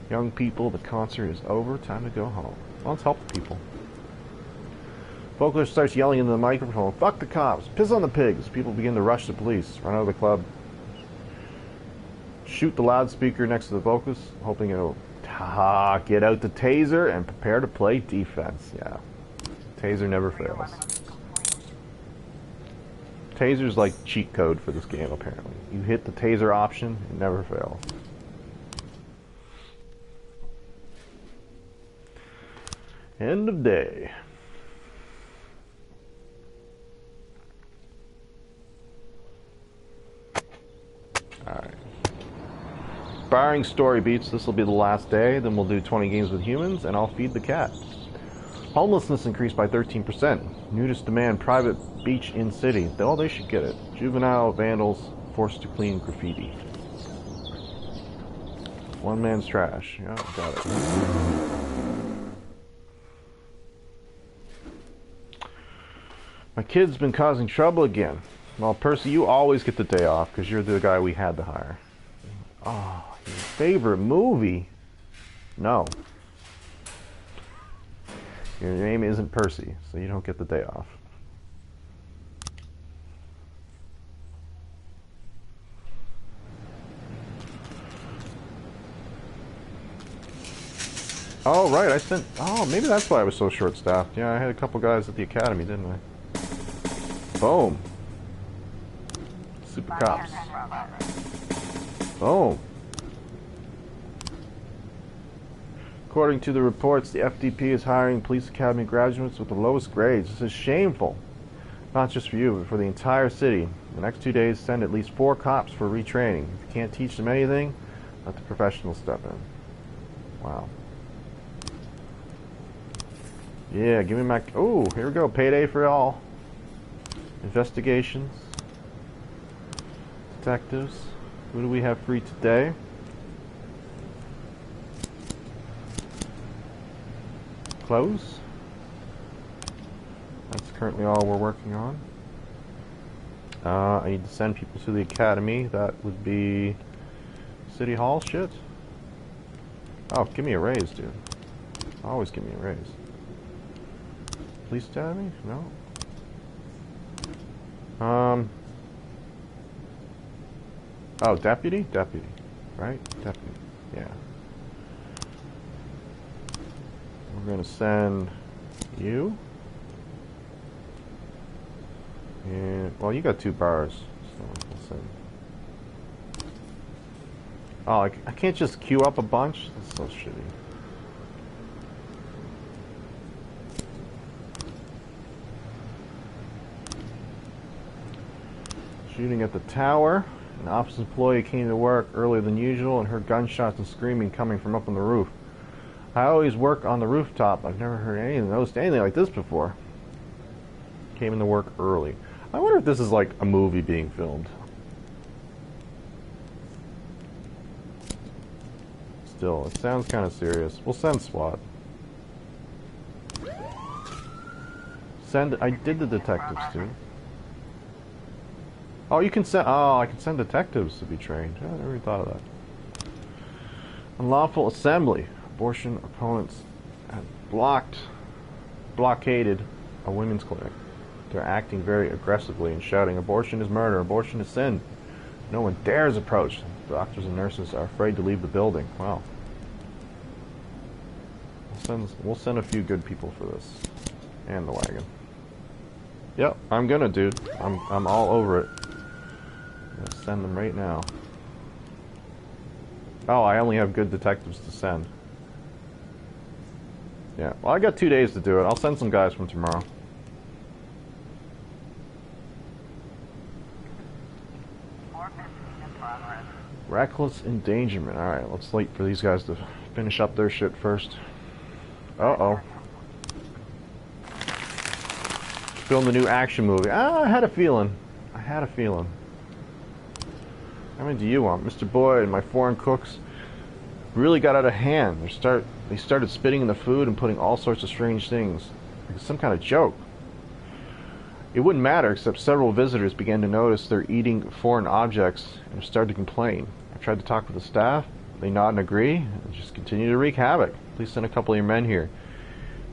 Young people, the concert is over. Time to go home. Well, let's help the people. Vocalist starts yelling into the microphone, "Fuck the cops! Piss on the pigs!" People begin to rush the police, run out of the club, shoot the loudspeaker next to the vocalist, hoping it'll get out the taser and prepare to play defense. Yeah. Taser never fails. Taser's like cheat code for this game, apparently. You hit the taser option, it never fails. End of day. Alright. Barring story beats, this will be the last day. Then we'll do 20 games with humans, and I'll feed the cat. Homelessness increased by 13%. Nudists demand private beach in city. Oh, they should get it. Juvenile vandals forced to clean graffiti. One man's trash. Yeah, got it. My kid's been causing trouble again. Well, Percy, you always get the day off because you're the guy we had to hire. Oh, your favorite movie? No. Your name isn't Percy, so you don't get the day off. Oh, right, I sent... Oh, maybe that's why I was so short-staffed. Yeah, I had a couple guys at the academy, didn't I? Boom. Super cops. Boom. According to the reports, the FDP is hiring police academy graduates with the lowest grades. This is shameful. Not just for you, but for the entire city. The next 2 days, send at least 4 cops for retraining. If you can't teach them anything, let the professionals step in. Wow. Yeah, give me my... Oh, here we go. Payday for all. Investigations. Detectives. Who do we have free today? Close. That's currently all we're working on. I need to send people to the academy. That would be City Hall shit. Oh, give me a raise, dude. Always give me a raise. Police academy? No. Oh, deputy? Deputy. Right? Deputy. Yeah. We're gonna send you. And, well, you got 2 bars, so we'll send. Oh, I can't just queue up a bunch? That's so shitty. Shooting at the tower. An office employee came to work earlier than usual and heard gunshots and screaming coming from up on the roof. I always work on the rooftop. I've never heard noticed anything like this before. Came into work early. I wonder if this is like a movie being filmed. Still, it sounds kind of serious. We'll send SWAT. I did the detectives too. Oh, you can send... Oh, I can send detectives to be trained. I never even thought of that. Unlawful assembly. Abortion opponents have blockaded a women's clinic. They're acting very aggressively and shouting, "Abortion is murder. Abortion is sin." No one dares approach. Doctors and nurses are afraid to leave the building. Wow. We'll send a few good people for this. And the wagon. Yep, I'm gonna, dude. I'm all over it. Let's send them right now. Oh, I only have good detectives to send. Yeah, well, I got 2 days to do it. I'll send some guys from tomorrow. Reckless endangerment. Alright, let's wait for these guys to finish up their shit first. Uh-oh. Film the new action movie. Ah, I had a feeling. I had a feeling. How many do you want? Mr. Boyd and my foreign cooks really got out of hand. They started spitting in the food and putting all sorts of strange things. Like some kind of joke. It wouldn't matter, except several visitors began to notice they're eating foreign objects and started to complain. I tried to talk with the staff. They nod and agree, and just continue to wreak havoc. Please send a couple of your men here.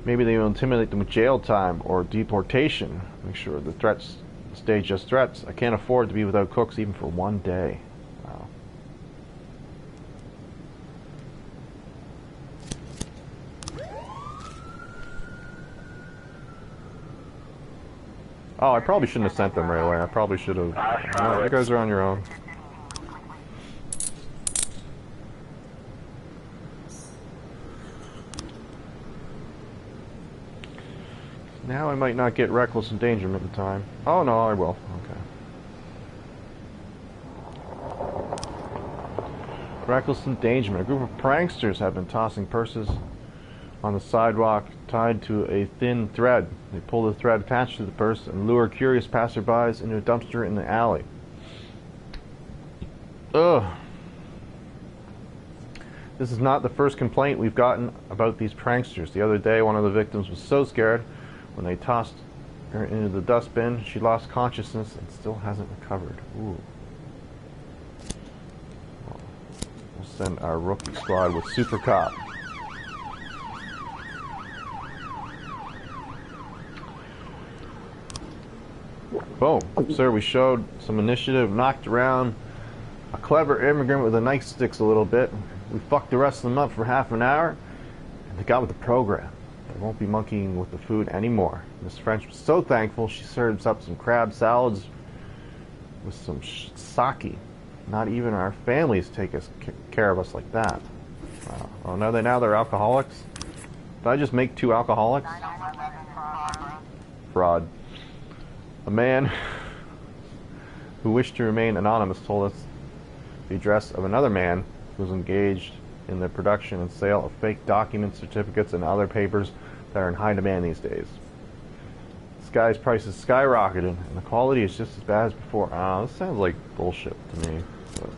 Maybe they will intimidate them with jail time or deportation. Make sure the threats stay just threats. I can't afford to be without cooks even for one day. Wow. Oh, I probably shouldn't have sent them right away. I probably should have. No, you guys are on your own. Now I might not get reckless endangerment in time. Oh no, I will. Okay. Reckless endangerment. A group of pranksters have been tossing purses on the sidewalk tied to a thin thread. They pull the thread attached to the purse and lure curious passerbys into a dumpster in the alley. Ugh. This is not the first complaint we've gotten about these pranksters. The other day, one of the victims was so scared when they tossed her into the dustbin, she lost consciousness and still hasn't recovered. Ooh. We'll send our rookie squad with Super Cop. Boom. Sir, we showed some initiative, knocked around a clever immigrant with a nightsticks a little bit. We fucked the rest of them up for half an hour, and they got with the program. They won't be monkeying with the food anymore. Miss French was so thankful, she serves up some crab salads with some sake. Not even our families take care of us like that. Wow. Oh, now they're alcoholics? Did I just make 2 alcoholics? Fraud. A man who wished to remain anonymous told us the address of another man who was engaged in the production and sale of fake documents, certificates, and other papers that are in high demand these days. This guy's prices skyrocketed, and the quality is just as bad as before. This sounds like bullshit to me. But.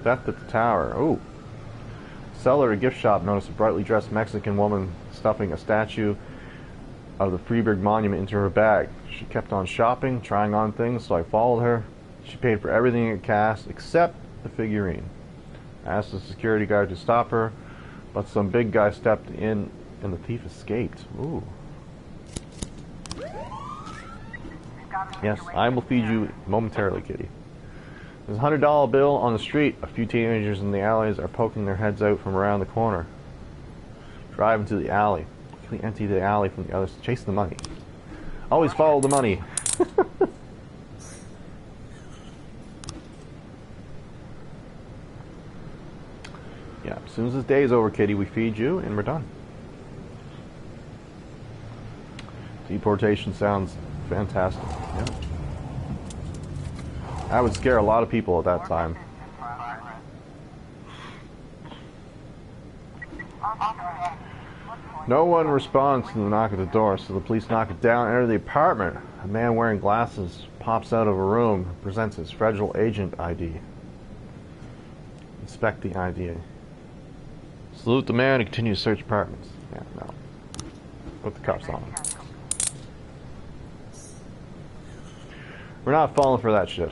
Theft at the tower. Oh. Seller at a gift shop noticed a brightly dressed Mexican woman stuffing a statue of the Freeburg Monument into her bag. She kept on shopping, trying on things, so I followed her. She paid for everything at cash except the figurine. I asked the security guard to stop her, but some big guy stepped in and the thief escaped. Ooh. Yes, I will feed you momentarily, kitty. There's a $100 bill on the street. A few teenagers in the alleys are poking their heads out from around the corner. Drive into the alley. Quickly empty the alley from the others. Chase the money. Always follow the money. Yeah, as soon as this day is over, kitty, we feed you and we're done. Deportation sounds fantastic. Yeah. That would scare a lot of people at that time. No one responds to the knock at the door, so the police knock it down, enter the apartment. A man wearing glasses pops out of a room, presents his federal agent ID. Inspect the ID. Salute the man and continue to search apartments. Yeah, no. Put the cuffs on him. We're not falling for that shit.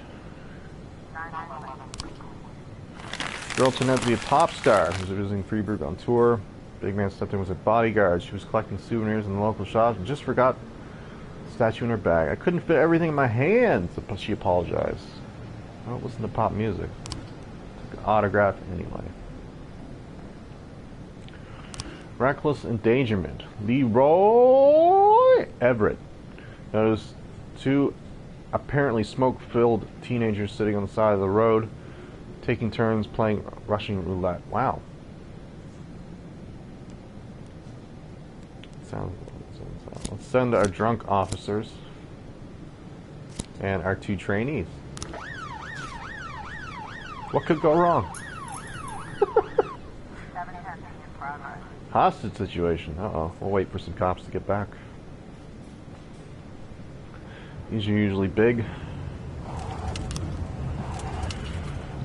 Girl turned out to be a pop star who was visiting Freeburg on tour. Big man stepped in with her bodyguard. She was collecting souvenirs in the local shops and just forgot the statue in her bag. I couldn't fit everything in my hands, she apologized. I don't listen to pop music. Took an autograph anyway. Reckless endangerment. Leroy Everett noticed 2 apparently smoke-filled teenagers sitting on the side of the road, taking turns playing Russian roulette. Wow. Let's send our drunk officers and our 2 trainees. What could go wrong? 710 in progress. Hostage situation. Uh-oh. We'll wait for some cops to get back. These are usually big.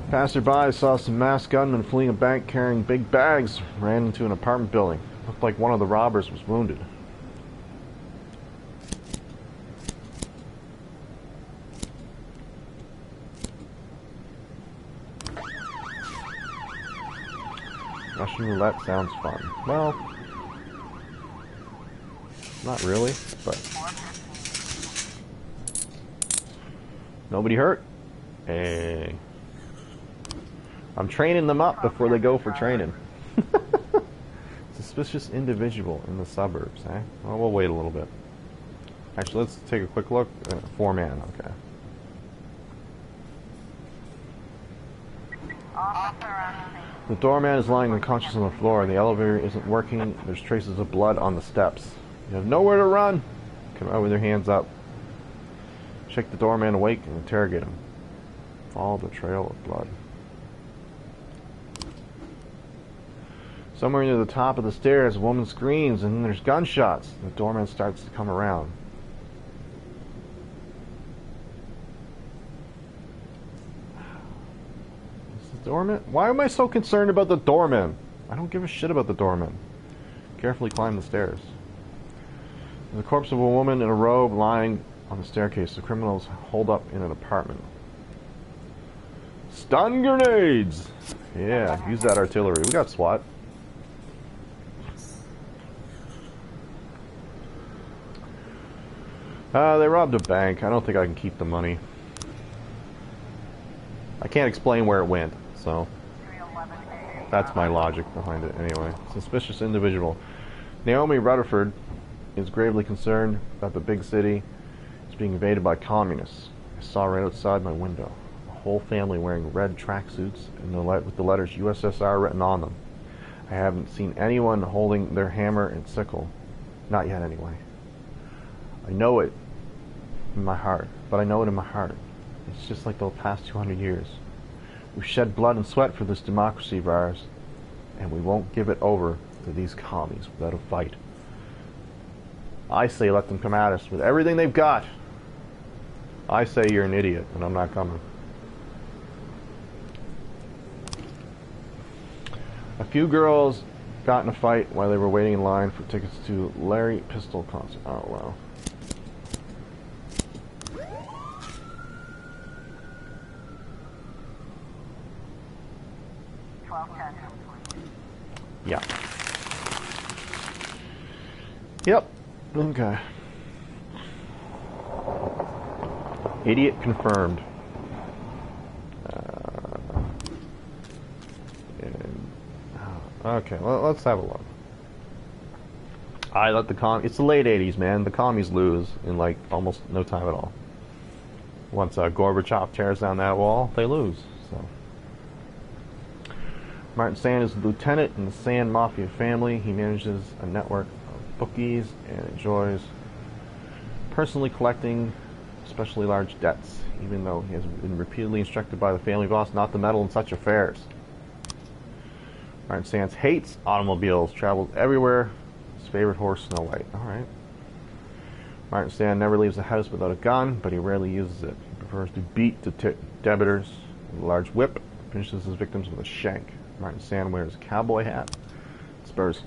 Passerby saw some masked gunmen fleeing a bank carrying big bags, ran into an apartment building. Looked like one of the robbers was wounded. Russian roulette sounds fun. Well, not really, but nobody hurt. Hey. I'm training them up before they go for training. Suspicious individual in the suburbs, eh? Well, we'll wait a little bit. Actually, let's take a quick look. 4-man, okay. The doorman is lying unconscious on the floor. The elevator isn't working. There's traces of blood on the steps. You have nowhere to run. Come out with your hands up. Shake the doorman awake and interrogate him. Follow the trail of blood. Somewhere near the top of the stairs, a woman screams, and then there's gunshots. The doorman starts to come around. Is the doorman? Why am I so concerned about the doorman? I don't give a shit about the doorman. Carefully climb the stairs. There's the corpse of a woman in a robe lying on the staircase. The criminals hold up in an apartment. Stun grenades! Yeah, use that artillery. We got SWAT. They robbed a bank. I don't think I can keep the money. I can't explain where it went, so that's my logic behind it anyway. Suspicious individual. Naomi Rutherford is gravely concerned that the big city is being invaded by communists. I saw right outside my window a whole family wearing red tracksuits and with the letters USSR written on them. I haven't seen anyone holding their hammer and sickle. Not yet, anyway. I know it in my heart, but I know it in my heart. It's just like the past 200 years. We've shed blood and sweat for this democracy of ours, and we won't give it over to these commies without a fight. I say let them come at us with everything they've got. I say you're an idiot, and I'm not coming. A few girls got in a fight while they were waiting in line for tickets to Larry Pistol concert. Oh, wow. Yeah. Yep. Okay. Idiot confirmed. Okay, well, let's have a look. I let the it's the late 80s, man. The commies lose in like almost no time at all. Once Gorbachev tears down that wall, they lose. So. Martin Sand is a lieutenant in the Sand Mafia family. He manages a network of bookies and enjoys personally collecting especially large debts, even though he has been repeatedly instructed by the family boss not to meddle in such affairs. Martin Sands hates automobiles, travels everywhere. His favorite horse, Snow White. Alright. Martin Sand never leaves the house without a gun, but he rarely uses it. He prefers to beat the debtors with a large whip, finishes his victims with a shank. Martin Sand wears a cowboy hat. Spurs.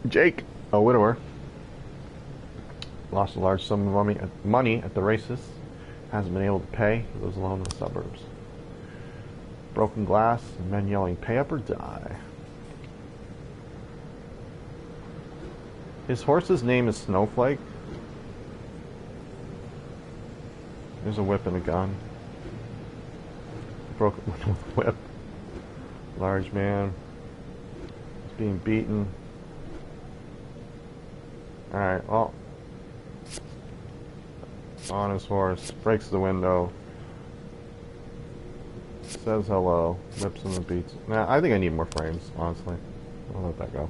Jake, a widower, lost a large sum of money at the races. Hasn't been able to pay. He lives alone in the suburbs. Broken glass and men yelling, "Pay up or die." His horse's name is Snowflake. There's a whip and a gun. Broken whip. Large man. He's being beaten. Alright, well. On his horse. Breaks the window. Says hello. Whips him and beats. Nah, I think I need more frames, honestly. I'll let that go.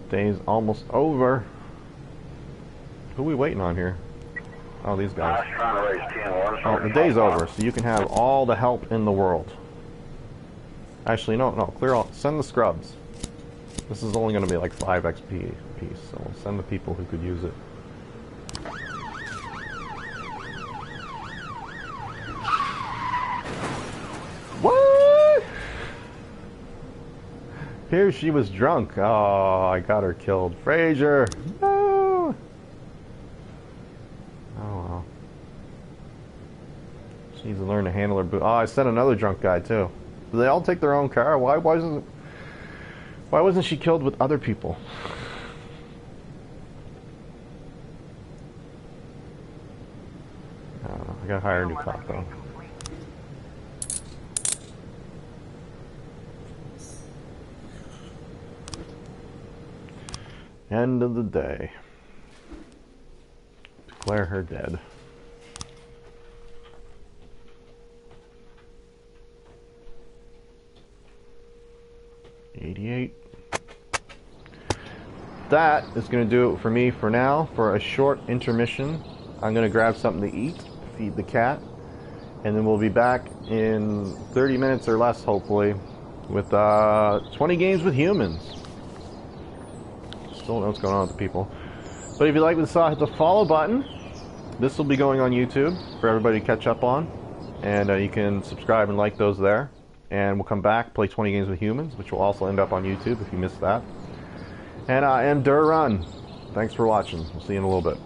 Day's almost over. Who are we waiting on here? Oh, these I guys. was trying to raise 10-1. Oh, the day's over, so you can have all the help in the world. Actually, no, clear all. Send the scrubs. This is only going to be like 5 XP a piece, so we'll send the people who could use it. What? Here she was drunk. Oh, I got her killed. Frazier! No! Oh well. She needs to learn to handle her boot. Oh, I sent another drunk guy too. Do they all take their own car? Why wasn't she killed with other people? I gotta hire a new cop though. End of the day. Declare her dead. That is going to do it for me for now. For a short intermission, I'm going to grab something to eat, feed the cat, and then we'll be back in 30 minutes or less, hopefully, with 20 games with humans. Still don't know what's going on with the people. But if you like what you saw, hit the follow button. This will be going on YouTube for everybody to catch up on. And you can subscribe and like those there. And we'll come back, play 20 games with humans, which will also end up on YouTube if you missed that. And I am durrun. Thanks for watching. We'll see you in a little bit.